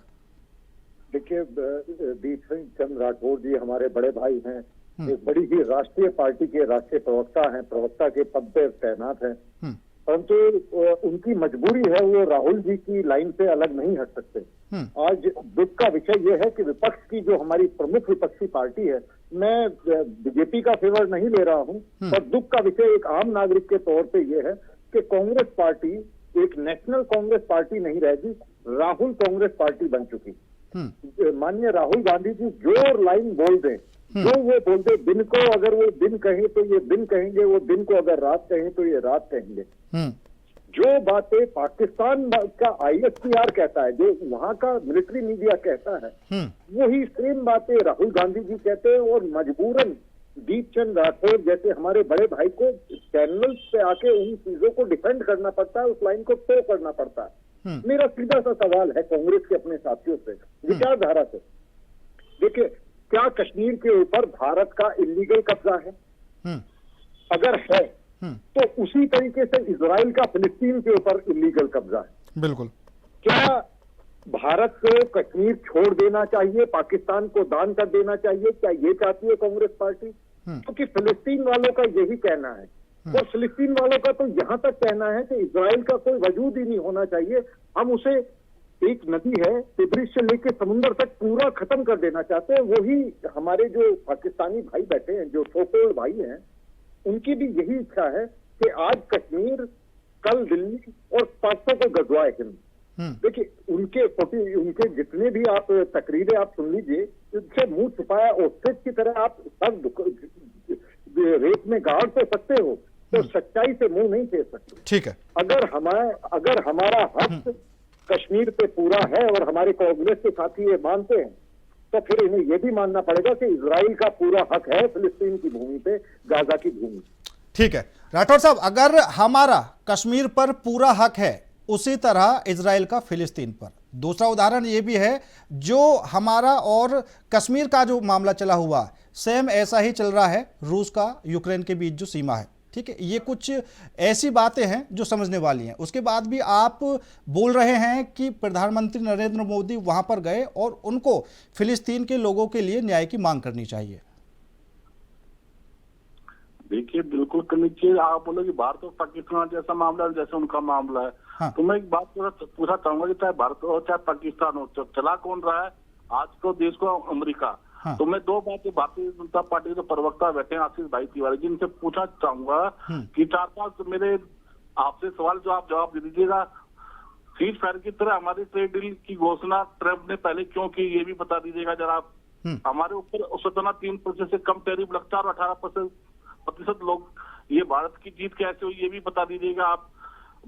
देखिए, दीप सिंह चंद्र राठौर जी हमारे बड़े भाई हैं, एक बड़ी ही राष्ट्रीय पार्टी के राष्ट्रीय प्रवक्ता हैं, प्रवक्ता के पद पर तैनात हैं, परंतु उनकी मजबूरी है, वो राहुल जी की लाइन से अलग नहीं हट सकते। आज दुख का विषय यह है कि विपक्ष की जो हमारी प्रमुख विपक्षी पार्टी है, मैं बीजेपी का फेवर नहीं ले रहा हूं, पर दुख का विषय एक आम नागरिक के तौर पे यह है कि कांग्रेस पार्टी एक नेशनल कांग्रेस पार्टी नहीं रहेगी, राहुल कांग्रेस पार्टी बन चुकी। माननीय राहुल गांधी जी जो लाइन बोल दें, जो वो बोलते, दिन को अगर वो दिन कहें तो ये दिन कहेंगे, वो दिन को अगर रात कहें तो ये रात कहेंगे। जो बातें पाकिस्तान का ISPR कहता है, जो वहां का मिलिट्री मीडिया कहता है, वही सेम बातें राहुल गांधी जी कहते हैं और मजबूरन दीपचंद राठौर जैसे हमारे बड़े भाई को चैनल पे आके उन चीजों को डिफेंड करना पड़ता है, उस लाइन को तय करना पड़ता है। मेरा सीधा सा सवाल है कांग्रेस के अपने साथियों से, विचारधारा से, देखिए क्या कश्मीर के ऊपर भारत का इलीगल कब्जा है? अगर है तो उसी तरीके से इजराइल का फिलिस्तीन के ऊपर इलीगल कब्जा है। बिल्कुल। क्या भारत को कश्मीर छोड़ देना चाहिए, पाकिस्तान को दान कर देना चाहिए? क्या ये चाहती है कांग्रेस पार्टी? क्योंकि फिलिस्तीन वालों का यही कहना है और फिलिस्तीन वालों का तो यहां तक कहना है कि इजराइल का कोई वजूद ही नहीं होना चाहिए, हम उसे एक नदी है तिब्रिस से लेकर समुद्र तक पूरा खत्म कर देना चाहते हैं। वही हमारे जो पाकिस्तानी भाई बैठे हैं, जो सो-कॉल्ड भाई हैं, उनकी भी यही इच्छा है कि आज कश्मीर, कल दिल्ली और परसों को गजवाए हिंद। देखिए उनके जितने भी आप तकरीरें आप सुन लीजिए, उससे मुंह छुपाया ऑस्ट्रिच की तरह आप सब रेत में गाड़ तो सकते हो, तो सच्चाई से मुंह नहीं फेर सकते। ठीक है। अगर हमारा हक कश्मीर पे पूरा है और हमारे कांग्रेस के साथी ये मानते हैं, तो फिर इन्हें यह भी मानना पड़ेगा कि इजराइल का पूरा हक है फिलिस्तीन की भूमि पे, गाजा की भूमि। ठीक है राठौर साहब, अगर हमारा कश्मीर पर पूरा हक है उसी तरह इजराइल का फिलिस्तीन पर। दूसरा उदाहरण ये भी है, जो हमारा और कश्मीर का जो मामला चला हुआ सेम ऐसा ही चल रहा है रूस का यूक्रेन के बीच जो सीमा है। ठीक है, ये कुछ ऐसी बातें हैं जो समझने वाली हैं। उसके बाद भी आप बोल रहे हैं कि प्रधानमंत्री नरेंद्र मोदी वहां पर गए और उनको फिलिस्तीन के लोगों के लिए न्याय की मांग करनी चाहिए। देखिए बिल्कुल करनी चाहिए। आप बोलो कि भारत और पाकिस्तान जैसा मामला है जैसे उनका मामला है। हाँ। तो मैं एक बात पूछना चाहूंगा कि चाहे भारत हो चाहे पाकिस्तान हो, चला कौन रहा है आज को देश को? अमेरिका। हाँ। तो मैं दो बातें भारतीय जनता पार्टी के प्रवक्ता बैठे हैं आशीष भाई तिवारी जी, इनसे पूछना चाहूंगा कि 4-5 मेरे आपसे सवाल जो आप जवाब दे दीजिएगा। सीज फायर की तरह हमारी ट्रेड डील की घोषणा ट्रंप ने पहले क्यों की, ये भी बता दीजिएगा जरा आप। हमारे ऊपर औसतन 3% से कम टैरिफ लगता है और 18% लोग, ये भारत की जीत कैसे हुई ये भी बता दीजिएगा आप।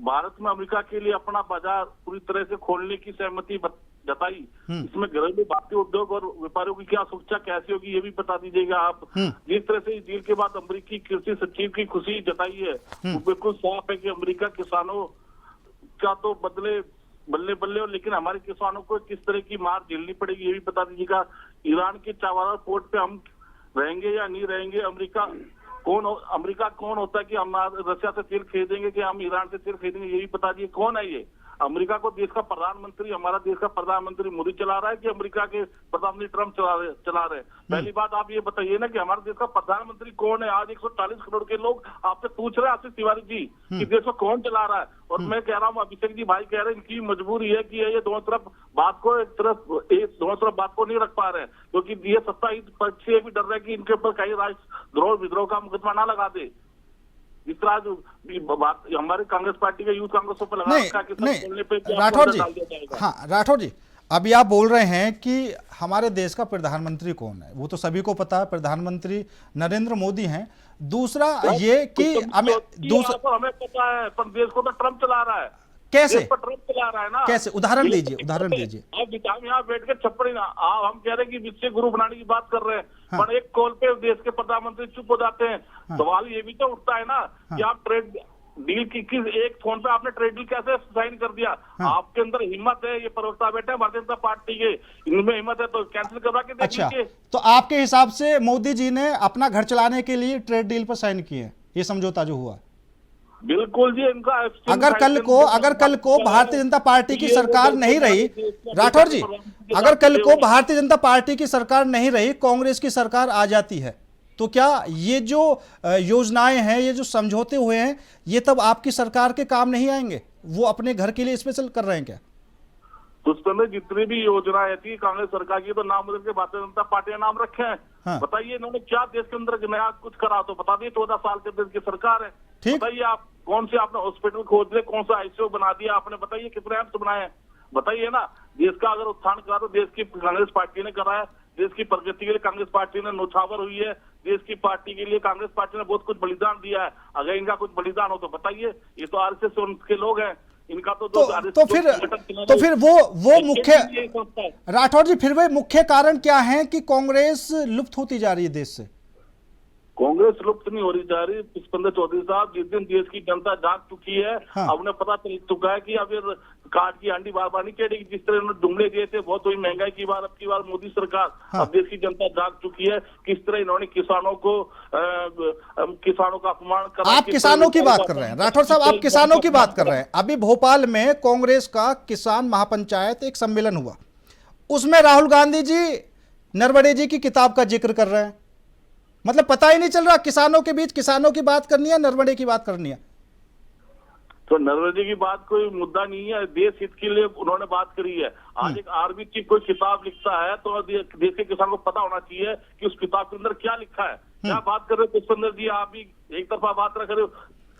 भारत में अमेरिका के लिए अपना बाजार पूरी तरह से खोलने की सहमति जताई, इसमें घरेलू भारतीय उद्योग और व्यापारियों की क्या सुरक्षा कैसी होगी ये भी बता दीजिएगा आप। जिस तरह से इस डील के बाद अमेरिकी कृषि सचिव की खुशी जताई है, वो बिल्कुल साफ है कि अमेरिका किसानों का तो बल्ले बल्ले हो, लेकिन हमारे किसानों को किस तरह की मार झेलनी पड़ेगी ये भी बता दीजिएगा। ईरान के चावारा पोर्ट पे हम रहेंगे या नहीं रहेंगे? अमेरिका कौन होता है कि हम रशिया से तेल खरीदेंगे कि हम ईरान से तेल खरीदेंगे ये भी बता दिए। कौन है ये? अमेरिका को देश का प्रधानमंत्री, हमारा देश का प्रधानमंत्री मोदी चला रहा है कि अमेरिका के प्रधानमंत्री ट्रंप चला रहे? पहली बात आप ये बताइए ना कि हमारे देश का प्रधानमंत्री कौन है? आज 140 करोड़ के लोग आपसे पूछ रहे हैं, आशीष तिवारी जी, कि देश को कौन चला रहा है? और मैं कह रहा हूँ, अभिषेक जी भाई कह रहे हैं, इनकी मजबूरी है कि ये दोनों तरफ बात को नहीं रख पा रहे हैं, क्योंकि ये सत्ता पक्ष से भी डर रहे हैं कि इनके ऊपर कहीं राष्ट्रद्रोह विद्रोह का मुकदमा ना लगा दे। इस तरह जो बात हमारे कांग्रेस पार्टी के यूथ कांग्रेस पर लगा रखा है कि राठौर जी, हाँ राठौर जी, अभी आप बोल रहे हैं कि हमारे देश का प्रधानमंत्री कौन है, वो तो सभी को पता है, प्रधानमंत्री नरेंद्र मोदी हैं। दूसरा ये कि हमें पता है, पर देश को तो ट्रंप चला रहा है। कैसे? ट्रंप चला रहा है ना। कैसे? उदाहरण दीजिए, उदाहरण दीजिए। अब हम यहाँ बैठ के छप्पड़ी ना, हम कह रहे हैं कि विश्व गुरु बनाने की बात कर रहे हैं, पर एक कॉल पे देश के प्रधानमंत्री चुप हो जाते हैं। सवाल ये भी तो उठता है ना कि आप ट्रेड डील की किस एक फोन पे आपने ट्रेड डील कैसे साइन कर दिया? आपके अंदर हिम्मत है, ये प्रवक्ता बैठे हैं भारतीय जनता पार्टी के, इनमें हिम्मत है तो कैंसिल करवा के देख लीजिए। अच्छा, तो आपके हिसाब से मोदी जी ने अपना घर चलाने के लिए ट्रेड डील पर साइन किए, ये समझौता जो हुआ? बिल्कुल जी, इनका अगर कल को भारतीय जनता पार्टी की सरकार नहीं रही, राठौर जी, अगर कल को भारतीय जनता पार्टी की सरकार नहीं रही, कांग्रेस की सरकार आ जाती है, तो क्या ये जो योजनाएं हैं, ये जो समझौते हुए हैं, ये तब आपकी सरकार के काम नहीं आएंगे? वो अपने घर के लिए स्पेशल कर रहे हैं क्या? तो उस समय जितनी भी योजनाएं थी कांग्रेस सरकार की, तो नाम बदल के भारतीय जनता पार्टी का नाम रखे हैं। हाँ। बताइए इन्होंने क्या देश के अंदर नया कुछ करा? तो बता दिए 14 साल के देश की सरकार है। बताइए आप कौन से आपने हॉस्पिटल खोद दिए, कौन सा आईसीयू बना दिया आपने? बताइए कितने एम्स बनाए हैं? बताइए ना। देश का अगर उत्थान करा तो देश की कांग्रेस पार्टी ने करा है। देश की प्रगति के लिए कांग्रेस पार्टी ने नौछावर हुई है। देश की पार्टी के लिए कांग्रेस पार्टी ने बहुत कुछ बलिदान दिया है। अगर इनका कुछ बलिदान हो तो बताइए। ये तो आरएसएस के लोग हैं, इनका तो फिर वो मुख्य, राठौर जी, फिर वे मुख्य कारण क्या है कि कांग्रेस लुप्त होती जा रही है देश से? कांग्रेस लुप्त नहीं हो रही जा रही। पुष्पेंद्र चौधरी साहब, जिस दिन देश की जनता जाग चुकी है, अब उन्हें पता चल चुका है कि अब ये कार्ड की हांडी बार बार नहीं चढ़ेगी। जिस तरह उन्होंने जुमले दिए थे, बहुत हुई महंगाई की बार, अब की बार मोदी सरकार, अब देश की जनता जाग चुकी है। किस तरह इन्होंने किसानों का अपमान करा। आप किसानों की बात कर रहे हैं राठौर साहब, आप किसानों की बात कर रहे हैं। अभी भोपाल में कांग्रेस का किसान महापंचायत एक सम्मेलन हुआ, उसमें राहुल गांधी जी नरवणे जी की किताब का जिक्र कर रहे हैं। मतलब पता ही नहीं चल रहा किसानों के बीच किसानों की बात करनी है, नरवणे की बात करनी है। तो नरवणे की बात कोई मुद्दा नहीं है, देश हित के लिए उन्होंने बात करी है। आज एक आर्मी चीफ कोई किताब लिखता है तो देश के किसान को पता होना चाहिए कि उस किताब के अंदर क्या लिखा है। क्या बात कर रहे हो पुष्पेंद्र जी? आप भी एक तरफा बात रख रहे हो।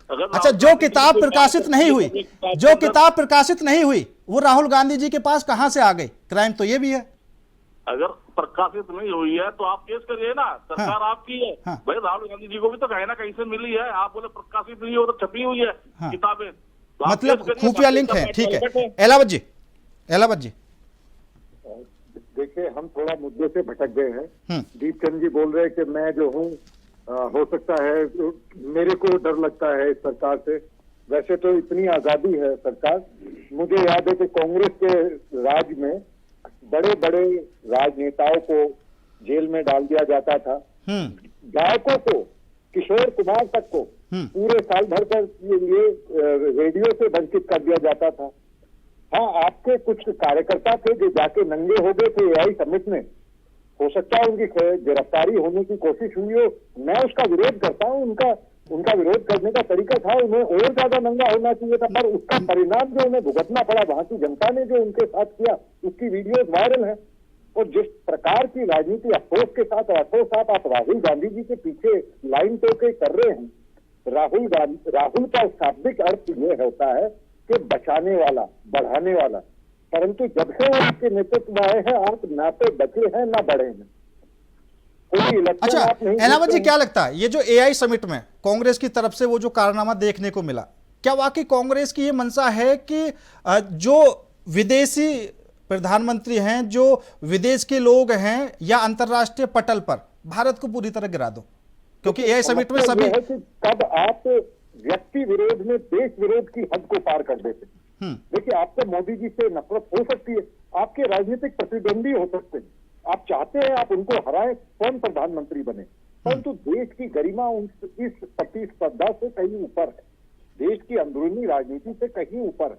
अगर अच्छा, जो किताब प्रकाशित नहीं हुई, वो राहुल गांधी जी के पास कहां से आ गई? क्राइम तो ये भी है। अगर प्रकाशित नहीं हुई है तो आप केस करिए ना, सरकार आपकी है। भाई राहुल गांधी जी को भी तो कहीं ना कहीं से मिली है। आप बोले प्रकाशित नहीं हो तो छपी हुई है किताबें, तो मतलब खुफिया लिंक है। ठीक है, एलावत जी, देखिए हम थोड़ा मुद्दे से भटक गए हैं। दीपचंद जी बोल रहे हैं कि मैं जो हूँ, हो सकता है मेरे को डर लगता है इस सरकार से। वैसे तो इतनी आजादी है सरकार। मुझे याद है कि कांग्रेस के राज में बड़े बड़े राजनेताओं को जेल में डाल दिया जाता था, गायकों को, किशोर कुमार तक को पूरे साल भर कर ये रेडियो से वंचित कर दिया जाता था। हाँ, आपके कुछ कार्यकर्ता थे जो जाके नंगे हो गए थे एआई समिट में। हो सकता है उनकी गिरफ्तारी होने की कोशिश हुई हो, मैं उसका विरोध करता हूँ। उनका विरोध करने का तरीका था, उन्हें और ज्यादा नंगा होना चाहिए था, पर उसका परिणाम जो उन्हें भुगतना पड़ा, वहां की जनता ने जो उनके साथ किया, उसकी वीडियोज वायरल है। और जिस प्रकार की राजनीति अफसोस के साथ आप राहुल गांधी जी के पीछे लाइन टोके कर रहे हैं। राहुल का शाब्दिक अर्थ ये होता है कि बचाने वाला, बढ़ाने वाला, परंतु जब से वो आपके नेतृत्व में आए हैं, आप ना तो बचे हैं ना बढ़े हैं। अच्छा, एलावत जी, क्या लगता है ये जो एआई समिट में कांग्रेस की तरफ से वो जो कारनामा देखने को मिला, क्या वाकई कांग्रेस की ये मंशा है कि जो विदेशी प्रधानमंत्री हैं, जो विदेश के लोग हैं, या अंतरराष्ट्रीय पटल पर भारत को पूरी तरह गिरा दो? क्योंकि एआई समिट में सभी कब आप व्यक्ति विरोध में देश विरोध की हद को पार कर देते। देखिए, आपको मोदी जी से नफरत हो सकती है, आपके राजनीतिक प्रतिद्वंदी हो सकते हैं, आप चाहते हैं आप उनको हराएं, कौन प्रधानमंत्री बने, परंतु देश की गरिमा इस प्रतिस्पर्धा से कहीं ऊपर है, देश की अंदरूनी राजनीति से कहीं ऊपर है।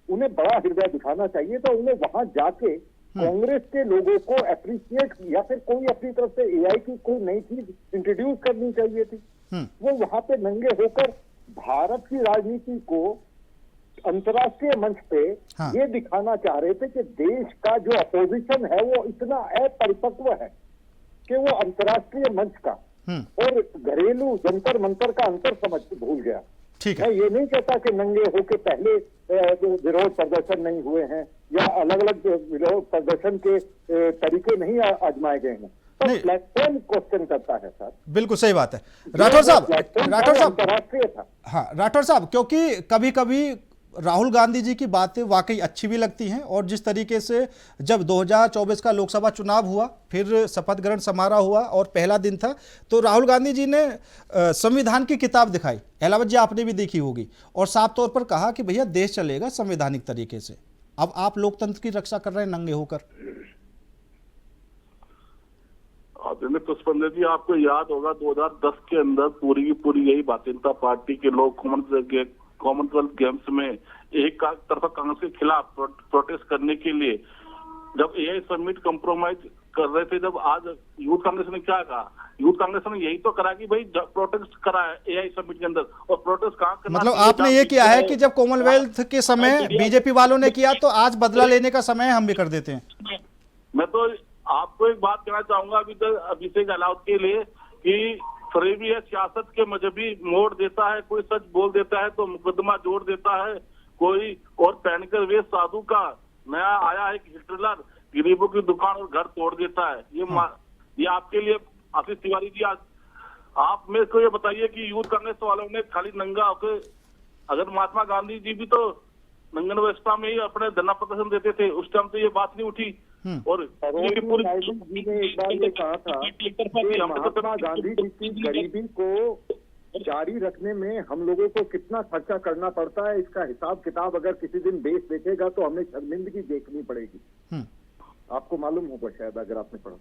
उन्हें बड़ा हृदय दिखाना चाहिए, तो उन्हें वहां जाके कांग्रेस के लोगों को अप्रिशिएट या फिर कोई अपनी तरफ से एआई की कोई नई चीज इंट्रोड्यूस करनी चाहिए थी। वो वहां पे नंगे होकर भारत की राजनीति को अंतर्राष्ट्रीय मंच पे ये दिखाना चाह रहे थे कि देश का जो अपोजिशन है वो इतना अपरिपक्व है कि वो अंतर्राष्ट्रीय मंच का और घरेलू जंतर मंतर का अंतर समझ भूल गया। ठीक है, मैं ये नहीं कहता कि नंगे होके पहले विरोध प्रदर्शन नहीं हुए हैं या अलग अलग विरोध प्रदर्शन के तरीके नहीं आजमाए गए हैं, पर प्लेटफॉर्म क्वेश्चन करता है सर। बिल्कुल सही बात है राठौर साहब। अंतर्राष्ट्रीय था। हाँ राठौर साहब, क्योंकि कभी कभी राहुल गांधी जी की बातें वाकई अच्छी भी लगती हैं, और जिस तरीके से जब 2024 का लोकसभा चुनाव हुआ, फिर शपथ ग्रहण समारोह हुआ और पहला दिन था, तो राहुल गांधी जी ने संविधान की किताब दिखाई, अहलावत जी आपने भी देखी होगी, और साफ तौर पर कहा कि भैया देश चलेगा संवैधानिक तरीके से। अब आप लोकतंत्र की रक्षा कर रहे हैं नंगे होकर। पुष्पेंद्र जी, आपको याद होगा 2010 के अंदर पूरी की पूरी यही भारतीय जनता पार्टी के लोग कॉमनवेल्थ गेम्स में एक तरफा कांग्रेस के खिलाफ प्रोटेस्ट करने के लिए जब एआई समिट कंप्रोमाइज कर रहे थे, जब आज यूथ कांग्रेस ने क्या कहा? यूथ कांग्रेस ने यही तो करा कि भाई प्रोटेस्ट करा है एआई समिट के अंदर, और प्रोटेस्ट कहाँ करना? मतलब आपने ये किया है कि जब कॉमनवेल्थ के समय बीजेपी वालों ने किया तो आज बदला लेने का समय हम भी कर देते हैं। मैं तो आपको एक बात कहना चाहूंगा अभिषेक अहलावत के लिए कि फरेबी है सियासत के मजहबी मोड़ देता है, कोई सच बोल देता है तो मुकदमा जोड़ देता है, कोई और पहनकर वे साधु का नया आया है कि हिटलर गरीबों की दुकान और घर तोड़ देता है। ये आपके लिए आशीष तिवारी जी, आज आप मेरे को ये बताइए कि यूथ कांग्रेस वालों ने खाली नंगा होकर, अगर महात्मा गांधी जी भी तो नंगन अवस्था में ही अपने धरना प्रदर्शन देते थे, उस टाइम तो ये बात नहीं उठी। और पूरी जी ने एक बार ये कहा था कि महात्मा गांधी जी की गरीबी को जारी रखने में हम लोगों को कितना खर्चा करना पड़ता है, इसका हिसाब किताब अगर किसी दिन देश देखेगा तो हमें शर्मिंदगी देखनी पड़ेगी। आपको मालूम होगा शायद अगर आपने पढ़ा।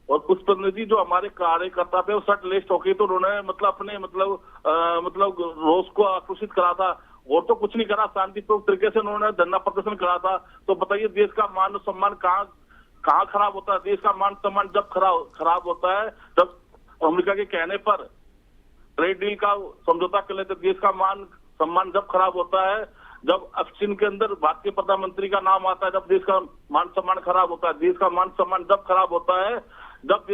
और पुष्पेंद्र जी, जो हमारे कार्यकर्ता थे वो सट लिस्ट हो गई, तो उन्होंने अपने रोज को आक्रोशित करा था, और तो कुछ नहीं करा, शांतिपूर्वक तरीके से उन्होंने धरना प्रदर्शन करा था। तो बताइए देश का मान सम्मान कहाँ खराब होता है? देश का मान सम्मान जब खराब होता है जब अमेरिका के कहने पर ट्रेड डील का समझौता कर लेते, देश का मान सम्मान जब खराब होता है, जब चीन के अंदर भारतीय प्रधानमंत्री का नाम आता है, जब देश का मान सम्मान खराब होता है। देश का मान सम्मान जब खराब होता है जब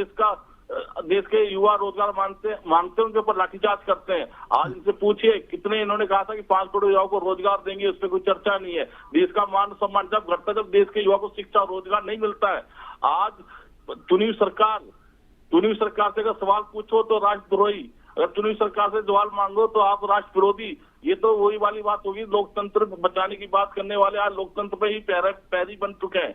देश के युवा रोजगार मांगते उनके ऊपर लाठीचार्ज करते हैं। आज इनसे पूछिए कितने, इन्होंने कहा था कि 5 करोड़ युवाओं को रोजगार देंगे, उस पर कोई चर्चा नहीं है। देश का मान सम्मान जब घटता है जब देश के युवा को शिक्षा और रोजगार नहीं मिलता है। आज चुनी सरकार से अगर सवाल पूछो तो राष्ट्रद्रोही, अगर चुनी सरकार से सवाल मांगो तो आप राष्ट्र विरोधी। ये तो वही वाली बात होगी, लोकतंत्र बचाने की बात करने वाले आज लोकतंत्र पे ही पैरी बन चुके हैं।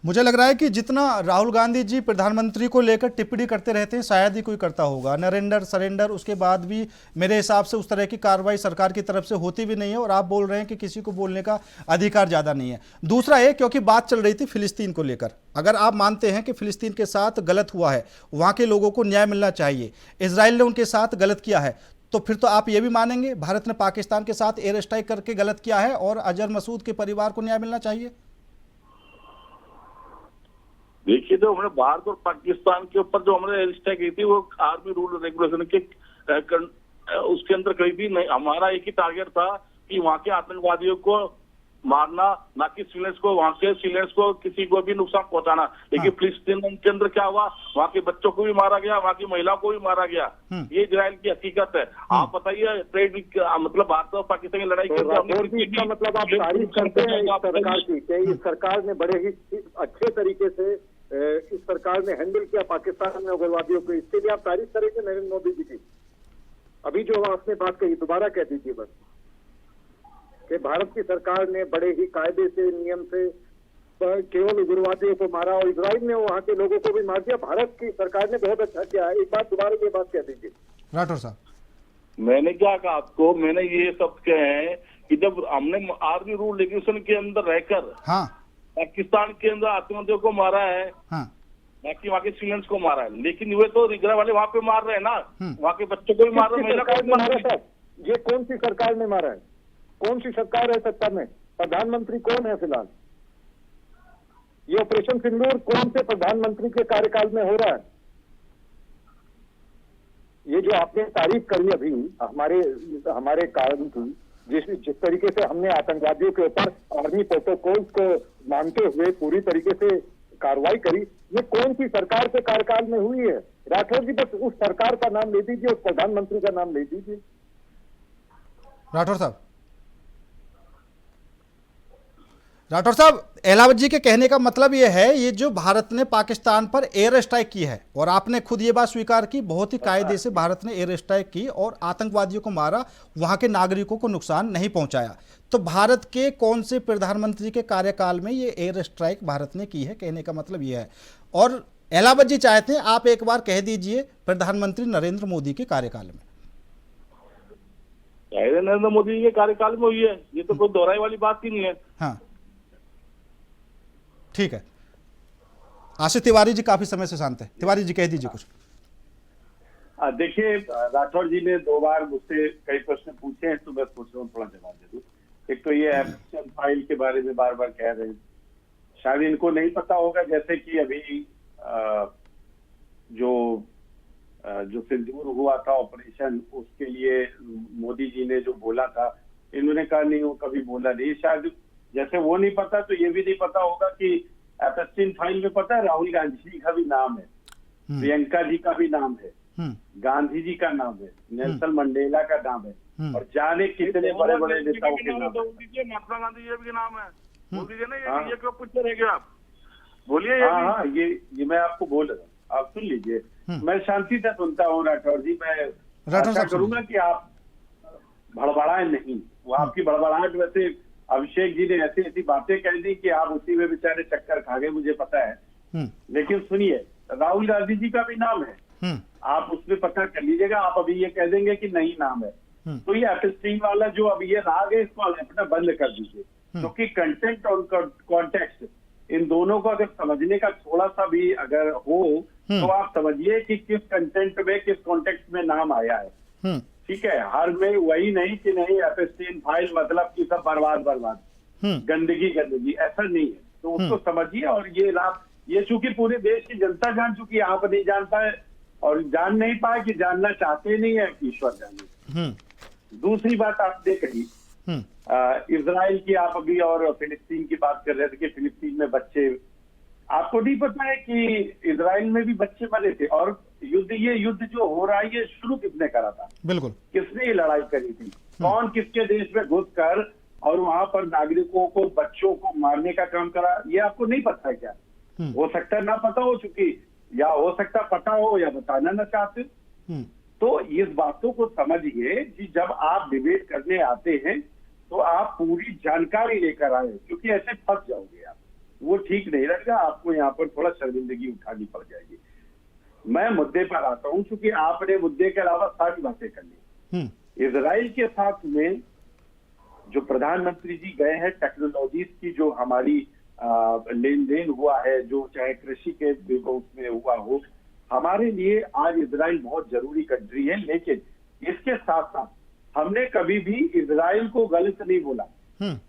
मुझे लग रहा है कि जितना राहुल गांधी जी प्रधानमंत्री को लेकर टिप्पणी करते रहते हैं शायद ही कोई करता होगा। नरेंद्र सरेंडर उसके बाद भी मेरे हिसाब से उस तरह की कार्रवाई सरकार की तरफ से होती भी नहीं है, और आप बोल रहे हैं कि किसी को बोलने का अधिकार ज़्यादा नहीं है। दूसरा है, क्योंकि बात चल रही थी फिलिस्तीन को लेकर, अगर आप मानते हैं कि फिलिस्तीन के साथ गलत हुआ है, वहाँ के लोगों को न्याय मिलना चाहिए, इजराइल ने उनके साथ गलत किया है, तो फिर तो आप ये भी मानेंगे भारत ने पाकिस्तान के साथ एयर स्ट्राइक करके गलत किया है और अजहर मसूद के परिवार को न्याय मिलना चाहिए? देखिए, जो हमने भारत और पाकिस्तान के ऊपर जो हमने एयर स्ट्राइक की थी वो आर्मी रूल रेगुलेशन के उसके अंदर कहीं भी नहीं। हमारा एक ही टारगेट था कि वहाँ के आतंकवादियों को मारना, ना कि सिविलियंस को, वहाँ के सिविलियंस को किसी को भी नुकसान पहुंचाना। लेकिन फिलिस्तीन के अंदर क्या हुआ, वहाँ के बच्चों को भी मारा गया, वहाँ की महिलाओं को भी मारा गया। ये इजराइल की हकीकत है। आप बताइए ट्रेड भारत और पाकिस्तान की लड़ाई के इसका मतलब आप तारीफ करते हैं इस सरकार की कि इस सरकार ने बड़े ही अच्छे तरीके से इस सरकार ने हैंडल किया पाकिस्तान में उग्रवादियों को, इसके लिए आप तारीफ करेंगे नरेंद्र मोदी जी की? अभी जो आपने बात कही दोबारा कह दीजिए बस, कि भारत की सरकार ने बड़े ही कायदे से, नियम से केवल उग्रवादियों को मारा और इजराइल ने वहां के लोगों को भी मार दिया। भारत की सरकार ने बहुत अच्छा किया है। एक बात दोबारा ये बात कह दीजिए राठौर साहब। मैंने क्या कहा आपको, मैंने ये सब कहे हैं कि जब हमने आर्मी रूल रेगुलेशन के अंदर रहकर पाकिस्तान के अंदर आतंकवादियों को मारा है, बाकी वहाँ के सिविलियंस को मारा है, लेकिन वे तो इजराइल वाले वहाँ पे मार रहे हैं ना, वहाँ के बच्चों को भी मार रहे हैं, महिला को भी मार रहे हैं। ये कौन सी सरकार ने मारा है? कौन सी सरकार है सत्ता में? प्रधानमंत्री कौन है फिलहाल? ये ऑपरेशन सिंदूर कौन से प्रधानमंत्री के कार्यकाल में हो रहा है? ये जो आपने तारीफ करी अभी हमारे कारण की, जिस तरीके से हमने आतंकवादियों के ऊपर आर्मी प्रोटोकॉल्स को मानते हुए पूरी तरीके से कार्रवाई करी, ये कौन सी सरकार के कार्यकाल में हुई है? राठौर जी बस उस सरकार का नाम ले दीजिए, उस प्रधानमंत्री का नाम ले दीजिए। राठौर साहब, एलावत जी के कहने का मतलब ये है, ये जो भारत ने पाकिस्तान पर एयर स्ट्राइक की है, और आपने खुद ये बात स्वीकार की, बहुत ही कायदे से भारत ने एयर स्ट्राइक की और आतंकवादियों को मारा, वहां के नागरिकों को नुकसान नहीं पहुंचाया, तो भारत के कौन से प्रधानमंत्री के कार्यकाल में ये एयर स्ट्राइक भारत ने की है? कहने का मतलब ये है। और एलावत जी चाहते हैं आप एक बार कह दीजिए प्रधानमंत्री नरेंद्र मोदी के कार्यकाल में। नरेंद्र मोदी के कार्यकाल में हुई है, ये तो कोई दोहराई वाली बात ही नहीं है। हाँ, ठीक है। आशीष तिवारी जी काफी समय से शांत है, तिवारी जी कह दीजिए कुछ। देखिए, राठौर जी ने 2 बार मुझसे कई प्रश्न पूछे हैं, तो मैं सोच रहा हूँ थोड़ा जवाब दे दूं। एक तो ये एप्लीकेशन फाइल के बारे में बार बार कह रहे हैं, शायद इनको नहीं पता होगा, जैसे कि अभी जो सिंदूर हुआ था ऑपरेशन, उसके लिए मोदी जी ने जो बोला था, इन्होंने कहा नहीं, वो कभी बोला नहीं। शायद जैसे वो नहीं पता, तो ये भी नहीं पता होगा कि एप्लीकेशन फाइल में पता है राहुल गांधी जी का भी नाम है, प्रियंका जी का भी नाम है, गांधी जी का नाम है, नेल्सन मंडेला का नाम है, और जाने कितने बड़े बड़े नेताओं के नाम है। महात्मा गांधी जी का नाम है, बोल दीजिए ना। ये क्यों पूछते रहेंगे आप? बोलिए। हाँ, ये मैं आपको बोल रहा हूँ, आप सुन लीजिए। मैं शांति से सुनता हूँ राठौर जी। मैं आशा करूंगा कि आप भड़बड़ाए नहीं। वो आपकी भड़बड़ाहट, वैसे अभिषेक जी ने ऐसी ऐसी बातें कह दी कि आप उसी में बेचारे चक्कर खा गए, मुझे पता है। लेकिन सुनिए, राहुल गांधी जी का भी नाम है, आप उसमें पता कर लीजिएगा। आप अभी ये कह देंगे कि नहीं नाम है, तो ये एपिस्टीन वाला जो अभी ये राग है, इसको अपना बंद कर दीजिए, क्योंकि कंटेंट और कॉन्टेक्स्ट, इन दोनों को अगर समझने का थोड़ा सा भी अगर हो, तो आप समझिए कि किस कंटेंट में, किस कॉन्टेक्स्ट में नाम आया है। ठीक है, हर में वही नहीं कि नहीं एपिस्टीन फाइल मतलब कि सब बर्बाद गंदगी, ऐसा नहीं है। तो उसको समझिए। और ये चूंकि पूरे देश की जनता जान चुकी है, आप नहीं जान पाए और जान नहीं पाए कि जानना चाहते नहीं है, ईश्वर जाने। दूसरी बात आपने कही इजराइल की, आप अभी और फिलिस्तीन की बात कर रहे थे कि फिलिस्तीन में बच्चे, आपको नहीं पता है कि इजराइल में भी बच्चे मरे थे? और ये युद्ध जो हो रहा है, ये शुरू किसने करा था? बिल्कुल, किसने ये लड़ाई करी थी? कौन किसके देश में घुसकर और वहां पर नागरिकों को, बच्चों को मारने का काम करा? ये आपको नहीं पता है क्या? हो सकता है ना पता हो, चुकी, या हो सकता पता हो या बताना ना चाहते। तो इस बातों को समझिए कि जब आप डिबेट करने आते हैं तो आप पूरी जानकारी लेकर आए, क्योंकि ऐसे फंस जाओगे आप, वो ठीक नहीं रहेगा। आपको यहाँ पर थोड़ा शर्मिंदगी उठानी पड़ जाएगी। मैं मुद्दे पर आता हूँ, क्योंकि आपने मुद्दे के अलावा सारी बातें कर ली। इजराइल के साथ में जो प्रधानमंत्री जी गए हैं, टेक्नोलॉजीज की जो हमारी लेन देन हुआ है, जो चाहे कृषि के उसमें हुआ हो, हमारे लिए आज इजराइल बहुत जरूरी कंट्री है। लेकिन इसके साथ साथ हमने कभी भी इजराइल को गलत नहीं बोला।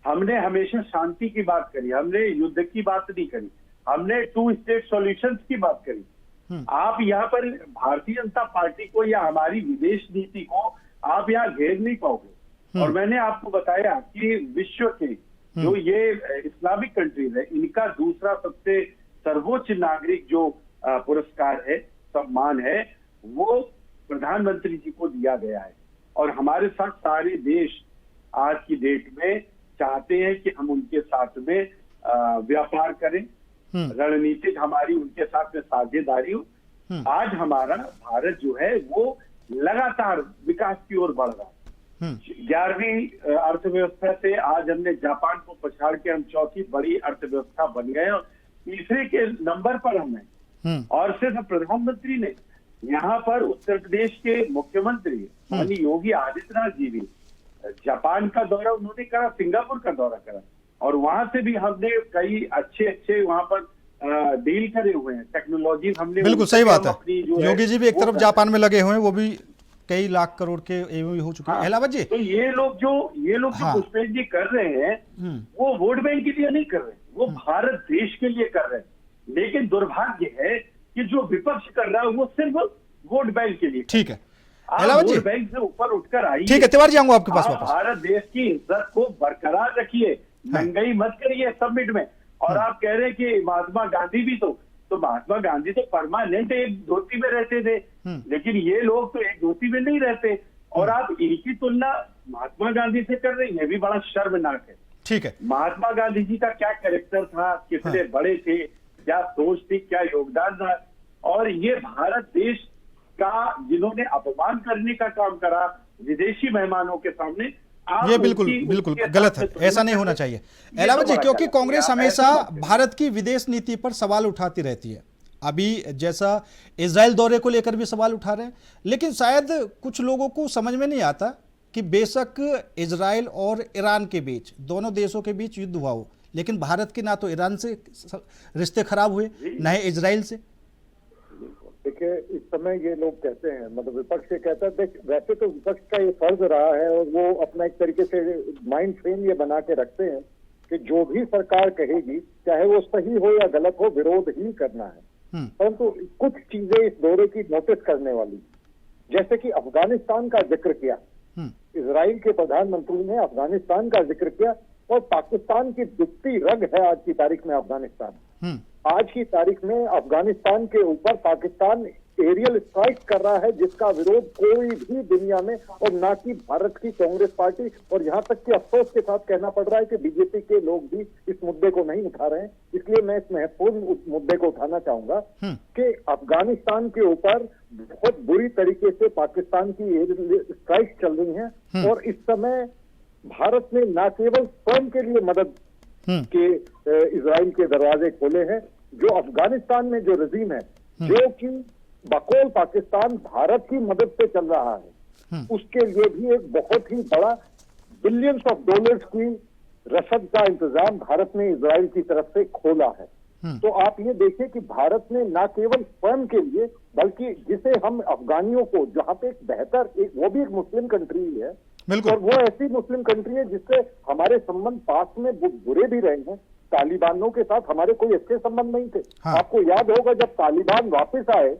हमने हमेशा शांति की बात करी, हमने युद्ध की बात नहीं करी, हमने 2 स्टेट सॉल्यूशंस की बात करी। आप यहाँ पर भारतीय जनता पार्टी को या हमारी विदेश नीति को आप यहाँ घेर नहीं पाओगे। और मैंने आपको बताया कि विश्व के जो ये इस्लामिक कंट्रीज है, इनका दूसरा सबसे सर्वोच्च नागरिक जो पुरस्कार है, सम्मान है, वो प्रधानमंत्री जी को दिया गया है। और हमारे साथ सारे देश आज की डेट में चाहते हैं कि हम उनके साथ में व्यापार करें, रणनीतिक हमारी उनके साथ में साझेदारी हो। आज हमारा भारत जो है वो लगातार विकास की ओर बढ़ रहा है। 11वीं अर्थव्यवस्था से आज हमने जापान को पछाड़ के हम 4थी बड़ी अर्थव्यवस्था बन गए और तीसरे के नंबर पर हम हैं। और सिर्फ प्रधानमंत्री ने, यहाँ पर उत्तर प्रदेश के मुख्यमंत्री माननीय योगी आदित्यनाथ जी भी जापान का दौरा उन्होंने करा, सिंगापुर का दौरा करा, और वहां से भी हमने कई अच्छे वहां पर डील करे हुए हैं। टेक्नोलॉजी हमने, बिल्कुल सही बात है। योगी जी भी एक तरफ जापान में लगे हुए हैं, वो भी कई लाख करोड़ के एमओयू हो चुके हैं। अहलावत जी, तो ये लोग जो हाँ। पुष्पेंद्र जी कर रहे हैं वो वोट बैंक के लिए नहीं कर रहे, वो भारत देश के लिए कर रहे हैं। लेकिन दुर्भाग्य है कि जो विपक्ष कर रहा है वो सिर्फ वोट बैंक के लिए। ठीक है आप अहलावत जी, वोट बैंक से ऊपर उठकर आइए। ठीक है तिवारी जी, आऊंगा आपके पास आप वापस। भारत देश की इज्जत को बरकरार रखिए, महंगाई मत करिए समिट में। और आप कह रहे हैं कि महात्मा गांधी भी तो महात्मा गांधी तो परमानेंट एक धोती में रहते थे, लेकिन ये लोग तो एक धोती में नहीं रहते। और आप इनकी तुलना महात्मा गांधी से कर रहे हैं, ये भी बड़ा शर्मनाक है। ठीक है, महात्मा गांधी जी का क्या कैरेक्टर था, कितने बड़े थे, क्या सोच थी, क्या योगदान था। और ये भारत देश का जिन्होंने अपमान करने का काम करा विदेशी मेहमानों के सामने, ये बिल्कुल गलत है, ऐसा नहीं होना चाहिए। अहलावत जी, क्योंकि कांग्रेस हमेशा भारत की विदेश नीति पर सवाल उठाती रहती है। अभी जैसा इजराइल दौरे को लेकर भी सवाल उठा रहे हैं, लेकिन शायद कुछ लोगों को समझ में नहीं आता कि बेशक इजराइल और ईरान के बीच, दोनों देशों के बीच युद्ध हुआ हो, लेकिन भारत के ना तो ईरान से रिश्ते खराब हुए ना ही इजराइल से। देखिए, इस समय ये लोग कहते हैं, मतलब विपक्ष ये कहता है, देख वैसे तो विपक्ष का ये फर्ज रहा है और वो अपना एक तरीके से माइंड फ्रेम ये बना के रखते हैं कि जो भी सरकार कहेगी, चाहे वो सही हो या गलत हो, विरोध ही करना है। परंतु कुछ चीजें इस दौरे की नोटिस करने वाली, जैसे कि अफगानिस्तान का जिक्र किया, इजराइल के प्रधानमंत्री ने अफगानिस्तान का जिक्र किया, और पाकिस्तान की दुखती रग है आज की तारीख में अफगानिस्तान। आज की तारीख में अफगानिस्तान के ऊपर पाकिस्तान एरियल स्ट्राइक कर रहा है, जिसका विरोध कोई भी दुनिया में, और ना कि भारत की कांग्रेस पार्टी, और यहाँ तक कि अफसोस के साथ कहना पड़ रहा है कि बीजेपी के लोग भी इस मुद्दे को नहीं उठा रहे हैं। इसलिए मैं इस महत्वपूर्ण मुद्दे को उठाना चाहूंगा कि अफगानिस्तान के ऊपर बहुत बुरी तरीके से पाकिस्तान की एरियल स्ट्राइक चल रही है, और इस समय भारत ने न केवल स्वयं के लिए मदद के इजराइल के दरवाजे खोले हैं, जो अफगानिस्तान में जो रजीम है, जो कि बकौल पाकिस्तान भारत की मदद से चल रहा है, उसके लिए भी एक बहुत ही बड़ा बिलियंस ऑफ डॉलर्स की रसद का इंतजाम भारत ने इजराइल की तरफ से खोला है। तो आप ये देखिए कि भारत ने न केवल स्वयं के लिए, बल्कि जिसे हम अफगानियों को, जहां पे एक बेहतर, वो भी एक मुस्लिम कंट्री है, और वो ऐसी मुस्लिम कंट्री है जिससे हमारे संबंध पास में बुरे भी रहे हैं। तालिबानों के साथ हमारे कोई अच्छे संबंध नहीं थे। आपको याद होगा जब तालिबान वापस आए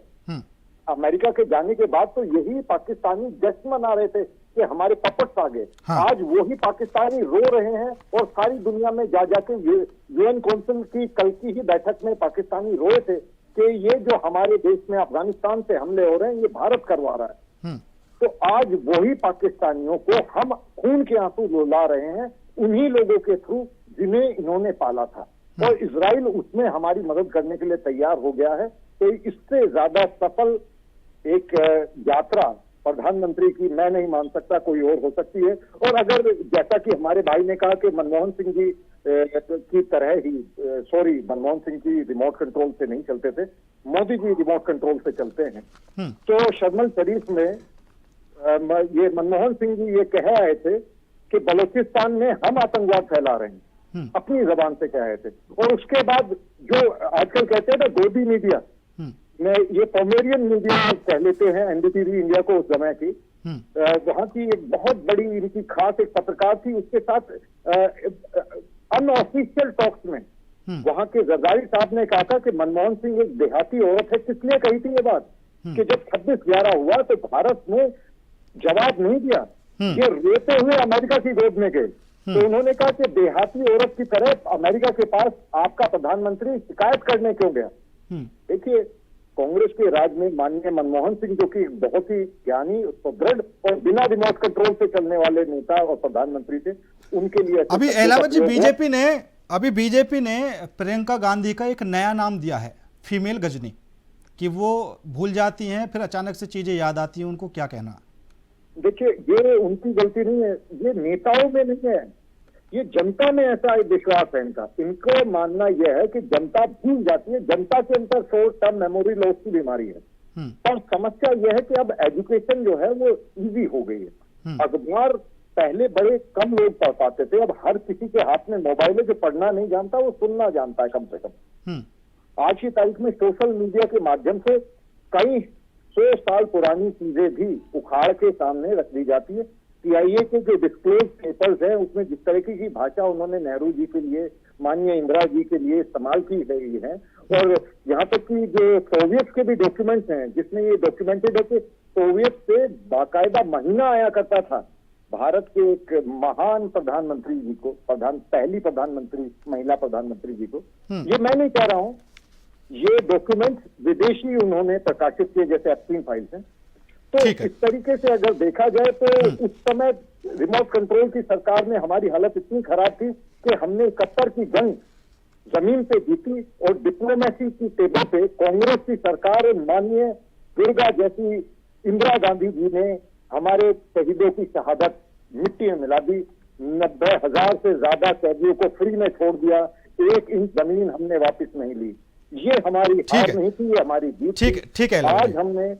अमेरिका के जाने के बाद, तो यही पाकिस्तानी जश्न मना रहे थे कि हमारे पपट्स आ गए। आज वही पाकिस्तानी रो रहे हैं, और सारी दुनिया में जा जाके यूएन काउंसिल की कल की ही बैठक में पाकिस्तानी रोए थे कि ये जो हमारे देश में अफगानिस्तान से हमले हो रहे हैं, ये भारत करवा रहा है। तो आज वही पाकिस्तानियों को हम खून के आंसू रुला रहे हैं, उन्हीं लोगों के थ्रू जिन्हें इन्होंने पाला था, और इजराइल उसमें हमारी मदद करने के लिए तैयार हो गया है। तो इससे ज्यादा सफल एक यात्रा प्रधानमंत्री की मैं नहीं मान सकता कोई और हो सकती है। और अगर जैसा कि हमारे भाई ने कहा कि मनमोहन सिंह जी की तरह ही, मनमोहन सिंह जी रिमोट कंट्रोल से नहीं चलते थे, मोदी जी रिमोट कंट्रोल से चलते हैं। तो शर्मल शरीफ में ये मनमोहन सिंह जी ये कह आए थे कि बलूचिस्तान में हम आतंकवाद फैला रहे हैं, अपनी जबान से कह रहे थे। और उसके बाद जो आजकल कहते हैं ना गोदी मीडिया, मैं ये पोमेरियन मीडिया कह लेते हैं एनडीटीवी इंडिया को उस समय की, वहां की एक बहुत बड़ी इनकी खास एक पत्रकार थी, उसके साथ अनऑफिशियल टॉक्स में वहां के जरदारी साहब ने कहा था कि मनमोहन सिंह एक देहाती औरत है। किस लिए कही थी ये बात कि जब 26/11 हुआ तो भारत ने जवाब नहीं दिया, ये रोते हुए अमेरिका की गोद में गए। तो उन्होंने कहा कि देहाती औरत की तरह अमेरिका के पास आपका प्रधानमंत्री शिकायत करने क्यों गया। देखिए, कांग्रेस के राज में माननीय मनमोहन सिंह, जो कि बहुत ही ज्ञानी, सुदृढ़ और बिना रिमोट कंट्रोल से चलने वाले नेता और प्रधानमंत्री थे, उनके लिए अभी अहलावत जी बीजेपी ने प्रियंका गांधी का एक नया नाम दिया है, फीमेल गजनी, कि वो भूल जाती हैं फिर अचानक से चीजें याद आती हैं, उनको क्या कहना? देखिए, ये उनकी गलती नहीं है, ये नेताओं में नहीं है, ये जनता में ऐसा एक विश्वास है इनका। इनको मानना यह है कि जनता भूल जाती है, जनता के अंदर शॉर्ट टर्म मेमोरी लॉस की बीमारी है। और समस्या यह है कि अब एजुकेशन जो है वो इजी हो गई है। अखबार पहले बड़े कम लोग पढ़ पाते थे, अब हर किसी के हाथ में मोबाइल है, जो पढ़ना नहीं जानता वो सुनना जानता है कम से कम। आज की तारीख में सोशल मीडिया के माध्यम से कई 100 साल पुरानी चीजें भी उखाड़ के सामने रख दी जाती है। सीआईए के जो डिस्क्लोज पेपर्स हैं उसमें जिस तरीके की भाषा उन्होंने नेहरू जी के लिए, माननीय इंदिरा जी के लिए इस्तेमाल की गई है, और यहाँ तक कि जो सोवियत के भी डॉक्यूमेंट्स हैं जिसमें ये डॉक्यूमेंटेड है कि सोवियत से बाकायदा महीना आया करता था भारत के एक महान प्रधानमंत्री जी को, पहली प्रधानमंत्री, महिला प्रधानमंत्री जी को। ये मैं नहीं कह रहा हूँ, ये डॉक्यूमेंट्स विदेशी उन्होंने प्रकाशित किए, जैसे एप्स्टीन फाइल्स हैं। तो इस तरीके से अगर देखा जाए तो उस समय रिमोट कंट्रोल की सरकार में हमारी हालत इतनी खराब थी कि हमने 71 की जंग जमीन पे जीती, और डिप्लोमेसी की टेबल पे कांग्रेस की सरकार और माननीय दुर्गा जैसी इंदिरा गांधी जी ने हमारे शहीदों की शहादत मिट्टी में मिला दी। 90,000 से ज्यादा कैदियों को फ्री में छोड़ दिया, 1 इंच जमीन हमने वापस नहीं ली। ये हमारी हार नहीं थी, ये हमारी जीत। ठीक है आज हमने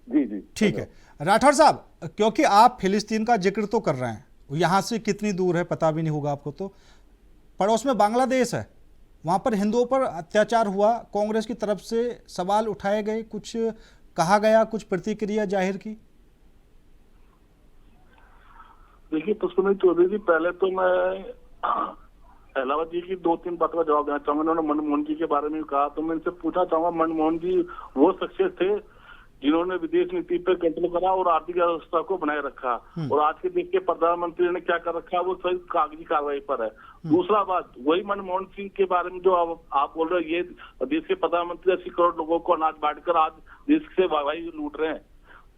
जी ठीक है राठौर साहब, क्योंकि आप फिलिस्तीन का जिक्र तो कर रहे हैं, यहाँ से कितनी दूर है पता भी नहीं होगा आपको, तो पड़ोस में बांग्लादेश है, वहाँ पर हिंदुओं पर अत्याचार हुआ, कांग्रेस की तरफ से सवाल उठाए गए, कुछ कहा गया, कुछ प्रतिक्रिया जाहिर की? देखिए पुष्पेंद्र चौधरी जी, पहले तो मैं अहलावत जी की 2-3 बातों का जवाब देना चाहूंगा। उन्होंने मनमोहन जी के बारे में कहा, तो मैं इनसे पूछना चाहूंगा, मनमोहन जी वो शख्सियत थे जिन्होंने विदेश नीति पर कंट्रोल करा और आर्थिक व्यवस्था को बनाए रखा, और आज के देश के प्रधानमंत्री ने क्या कर रखा है वो सिर्फ कागजी कार्रवाई पर है। दूसरा बात, वही मनमोहन सिंह के बारे में जो आप बोल रहे हैं, ये देश के प्रधानमंत्री 80 करोड़ लोगों को अनाज बांटकर आज देश से वाहवाही लूट रहे हैं।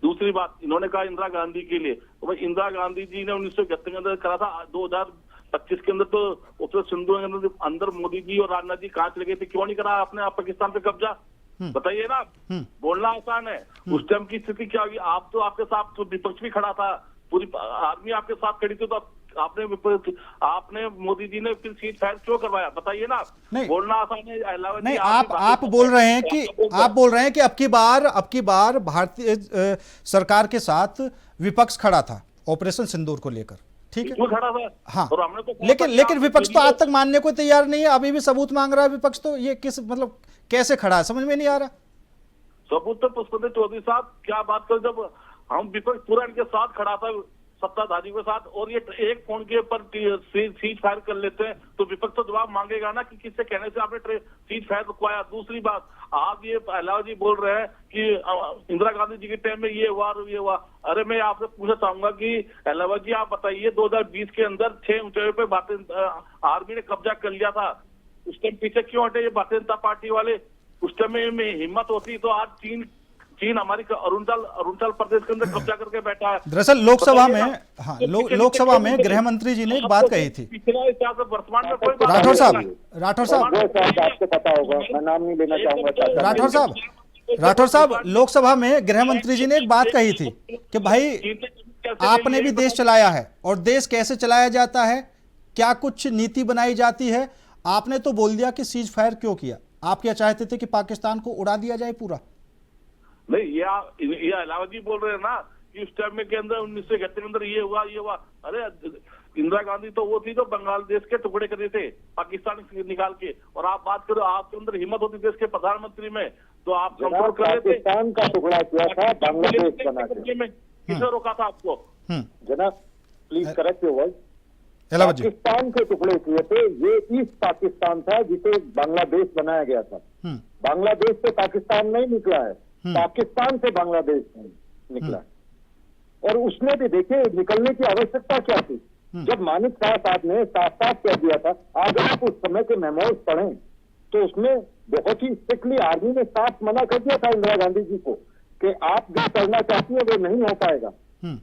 दूसरी बात, इन्होंने कहा इंदिरा गांधी के लिए, तो भाई इंदिरा गांधी जी ने 1971 के अंदर करा था, 2025 के अंदर तो उत्तर सिंधु के अंदर मोदी जी और राजनाथ जी कहाँ चले गए थे, क्यों नहीं करा आपने आप पाकिस्तान पे कब्जा? बताइए ना, बोलना आसान है। उस टाइम की स्थिति क्या होगी? आप तो आपके साथ तो विपक्ष भी खड़ा था, पूरी आर्मी आपके साथ खड़ी थी, तो आपने मोदी जी ने फिर सीट फायर क्यों करवाया? बताइए ना। बोलना आसान है। नहीं, आप बोल रहे हैं कि अब की बार भारतीय सरकार के साथ विपक्ष खड़ा था ऑपरेशन सिंदूर को लेकर, ठीक है, खड़ा था। हाँ, और हमने तो लेकिन विपक्ष तो आज तक मानने को तैयार नहीं है, अभी भी सबूत मांग रहा है विपक्ष। तो ये किस मतलब कैसे खड़ा है, समझ में नहीं आ रहा। सबूत तो पुष्पेंद्र चौधरी साहब क्या बात कर, जब हम विपक्ष पूरा इनके साथ खड़ा था सत्ताधारी के साथ, और ये एक फोन के ऊपर सीज फायर कर लेते हैं, तो विपक्ष तो जवाब मांगेगा ना कि किससे कहने से आपने सीज फायर रुकवाया। दूसरी बात, आप ये अहलावत जी बोल रहे हैं कि इंदिरा गांधी जी के टाइम में ये हुआ और ये हुआ। अरे मैं आपसे पूछना चाहूंगा कि अहलावत जी आप बताइए, 2020 के अंदर 6 ऊंचाइयों पे आर्मी ने कब्जा कर लिया था, उस टाइम पीछे क्यों हटे ये भारतीय जनता पार्टी वाले? उस टाइम में हिम्मत होती तो आज चीन हमारी अरुणाचल प्रदेश के अंदर कब्जा करके बैठा है। दरअसल लोकसभा में गृह मंत्री जी ने एक बात कही थी। वर्तमान में कोई राठौर साहब आपको पता होगा, मैं नाम नहीं लेना चाहूंगा। राठौर साहब, लोकसभा में गृह मंत्री जी ने एक बात कही थी कि भाई आपने भी देश चलाया है, और देश कैसे चलाया जाता है, क्या कुछ नीति बनाई जाती है, आपने तो बोल दिया कि सीज फायर क्यों किया। आप क्या चाहते थे कि पाकिस्तान को उड़ा दिया जाए पूरा? नहीं, ये अहलावत जी बोल रहे हैं ना कि उस टाइम में के अंदर 1971 के अंदर ये हुआ। अरे इंदिरा गांधी तो वो थी जो बांग्लादेश के टुकड़े कर रहे थे पाकिस्तान निकाल के, और आप बात करो आपके अंदर हिम्मत होती देश के प्रधानमंत्री में, तो आप कंट्रोल कर लेते। पाकिस्तान का टुकड़ा किया था, बांग्लादेश बना के। किसने रोका था आपको? जनाब please correct your word. Pakistan के टुकड़े किए थे, ये ईस्ट पाकिस्तान था जिसे बांग्लादेश बनाया गया था। बांग्लादेश से पाकिस्तान नहीं निकला है, पाकिस्तान से बांग्लादेश निकला। और उसमें भी देखिए निकलने की आवश्यकता क्या थी, जब मानिक शाह साहब ने साफ साफ कह दिया था। अगर आप उस समय के मेमोज पढ़ें तो उसमें बहुत ही स्ट्रिक्टली आर्मी ने साफ मना कर दिया था इंदिरा गांधी जी को कि आप जो करना चाहती है वो नहीं हो पाएगा।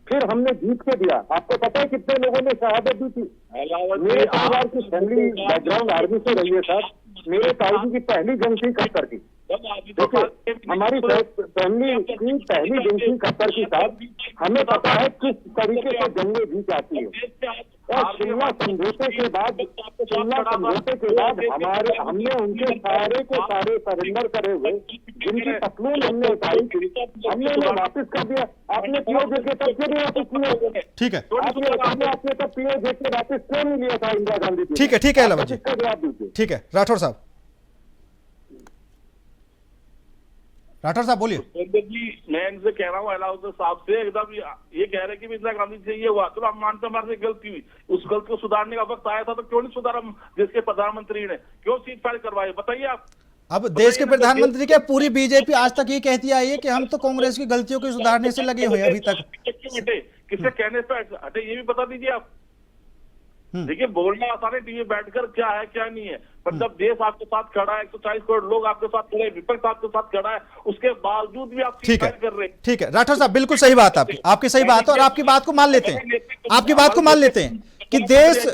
फिर हमने जीत के दिया। आपको पता है कितने लोगों ने शहादत दी थी? मेरे परिवार की फैमिली बैकग्राउंड आर्मी से रही है साहब। मेरे ताऊ जी की पहली जंग थी 71 की। देखिए हमारी फैमिली की पहली जंग थी 71 की साहब। हमें पता है किस तरीके से जंगें भी जाती है। और शिमला समझौते के बाद हमने उनके सारे के सारे सरेंडर करे हुए जिनकी पतलून हमने उठाई थी, हमने उन्हें वापस कर दिया। आपने पीओजे के तब क्यों नहीं वापस किया? ठीक है, आपने तब पीओजे के वापस क्यों नहीं लिया था इंदिरा गांधी जी? ठीक है अहलावत जी, इसका जवाब दीजिए। ठीक है राठौर साहब। राठौर साहब बोलिए। सुरेंद्र जी, मैं इनसे कह रहा हूँ अलाउद्दीन साहब से, एकदम ये कह रहे कि इंदिरा गांधी से ये हुआ, चलो हम मानते हमारे गलती हुई, उस गलती को सुधारने का वक्त आया था तो क्यों नहीं सुधारा देश के प्रधानमंत्री ने, क्यों सीट फाइल करवाए, बताइए आप। अब देश के प्रधानमंत्री क्या पूरी बीजेपी आज तक ये कहती आई है कि हम तो कांग्रेस की गलतियों को सुधारने से लगे हुए हैं अभी तक। क्यों हटे, किसके कहने पे हटे, ये भी बता दीजिए आप। देखिए, बोलना आसान है टीवी बैठकर क्या है क्या नहीं है, पर जब देश आपके साथ खड़ा है, 140 करोड़ लोग आपके साथ खड़े हैं, विपक्ष आपके साथ खड़ा है, उसके बावजूद भी आप ठीक है, कर रहे हैं। ठीक है राठौर साहब, बिल्कुल सही बात आपकी सही बात है, और आपकी बात को मान लेते हैं, आपकी बात को मान लेते हैं कि देश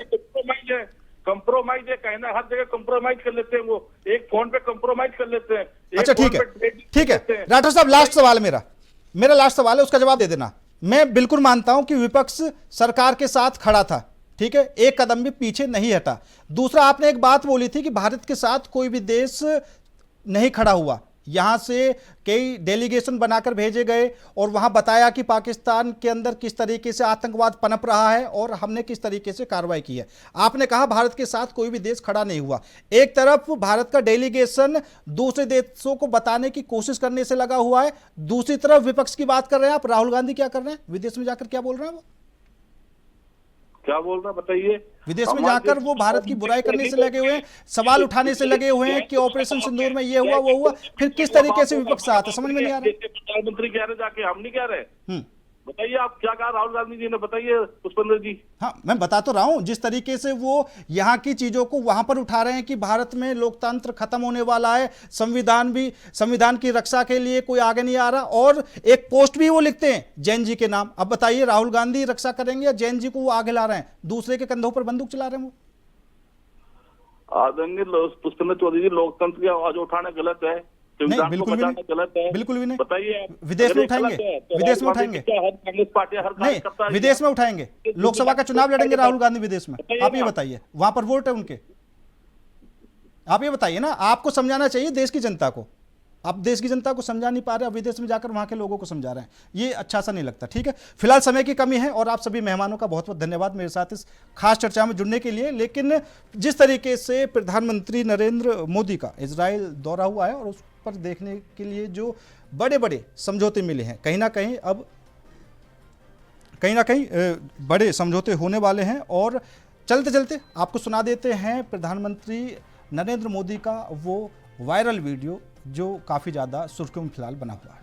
कंप्रोमाइज है, कहना हर जगह कंप्रोमाइज कर लेते हैं, वो एक फोन पे कंप्रोमाइज कर लेते हैं। अच्छा ठीक है राठौर साहब, लास्ट सवाल मेरा लास्ट सवाल है, उसका जवाब दे देना। मैं बिल्कुल मानता हूं कि विपक्ष सरकार के साथ खड़ा था, ठीक है, एक कदम भी पीछे नहीं हटा। दूसरा, आपने एक बात बोली थी कि भारत के साथ कोई भी देश नहीं खड़ा हुआ, यहां से कई डेलीगेशन बनाकर भेजे गए और वहां बताया कि पाकिस्तान के अंदर किस तरीके से आतंकवाद पनप रहा है और हमने किस तरीके से कार्रवाई की है। आपने कहा भारत के साथ कोई भी देश खड़ा नहीं हुआ। एक तरफ भारत का डेलीगेशन दूसरे देशों को बताने की कोशिश करने से लगा हुआ है, दूसरी तरफ विपक्ष की बात कर रहे हैं आप। राहुल गांधी क्या कर रहे हैं, विदेश में जाकर क्या बोल रहे हैं वो, क्या बोल रहा है बताइए। विदेश में जाकर वो भारत की बुराई करने से लगे हुए हैं, सवाल उठाने से लगे हुए हैं कि ऑपरेशन सिंदूर में ये हुआ वो हुआ, फिर किस तरीके से विपक्ष आता है समझ में नहीं आ रहा। प्रधानमंत्री कह रहे जाके, हम नहीं कह रहे। बताइए आप क्या कहा राहुल गांधी जी ने, बताइए पुष्पेंद्र जी। हाँ, मैं बता तो रहा हूं जिस तरीके से वो यहाँ की चीजों को वहां पर उठा रहे हैं कि भारत में लोकतंत्र खत्म होने वाला है, संविधान की रक्षा के लिए कोई आगे नहीं आ रहा, और एक पोस्ट भी वो लिखते हैं जैन जी के नाम। अब बताइए राहुल गांधी रक्षा करेंगे या जैन जी को वो आगे ला रहे हैं, दूसरे के कंधों पर बंदूक चला रहे हैं वो। आदरणीय पुष्पेंद्र चौधरी जी, लोकतंत्र की आवाज उठाना गलत है, नहीं, बिल्कुल भी नहीं, गलत है, बिल्कुल भी नहीं। बताइए विदेश में उठाएंगे, विदेश में उठाएंगे, कांग्रेस पार्टी हर नहीं विदेश में उठाएंगे, लोकसभा का चुनाव लड़ेंगे राहुल गांधी विदेश में। आप ये बताइए, वहां पर वोट है उनके, आप ये बताइए ना। आपको समझाना चाहिए देश की जनता को, आप देश की जनता को समझा नहीं पा रहे, अब विदेश में जाकर वहां के लोगों को समझा रहे हैं, ये अच्छा सा नहीं लगता। ठीक है, फिलहाल समय की कमी है और आप सभी मेहमानों का बहुत बहुत धन्यवाद मेरे साथ इस खास चर्चा में जुड़ने के लिए। लेकिन जिस तरीके से प्रधानमंत्री नरेंद्र मोदी का इजराइल दौरा हुआ है और उस पर देखने के लिए जो बड़े बड़े समझौते मिले हैं, कहीं ना कहीं अब बड़े समझौते होने वाले हैं। और चलते चलते आपको सुना देते हैं प्रधानमंत्री नरेंद्र मोदी का वो वायरल वीडियो जो काफ़ी ज़्यादा सुर्खियों में फिलहाल बना हुआ है।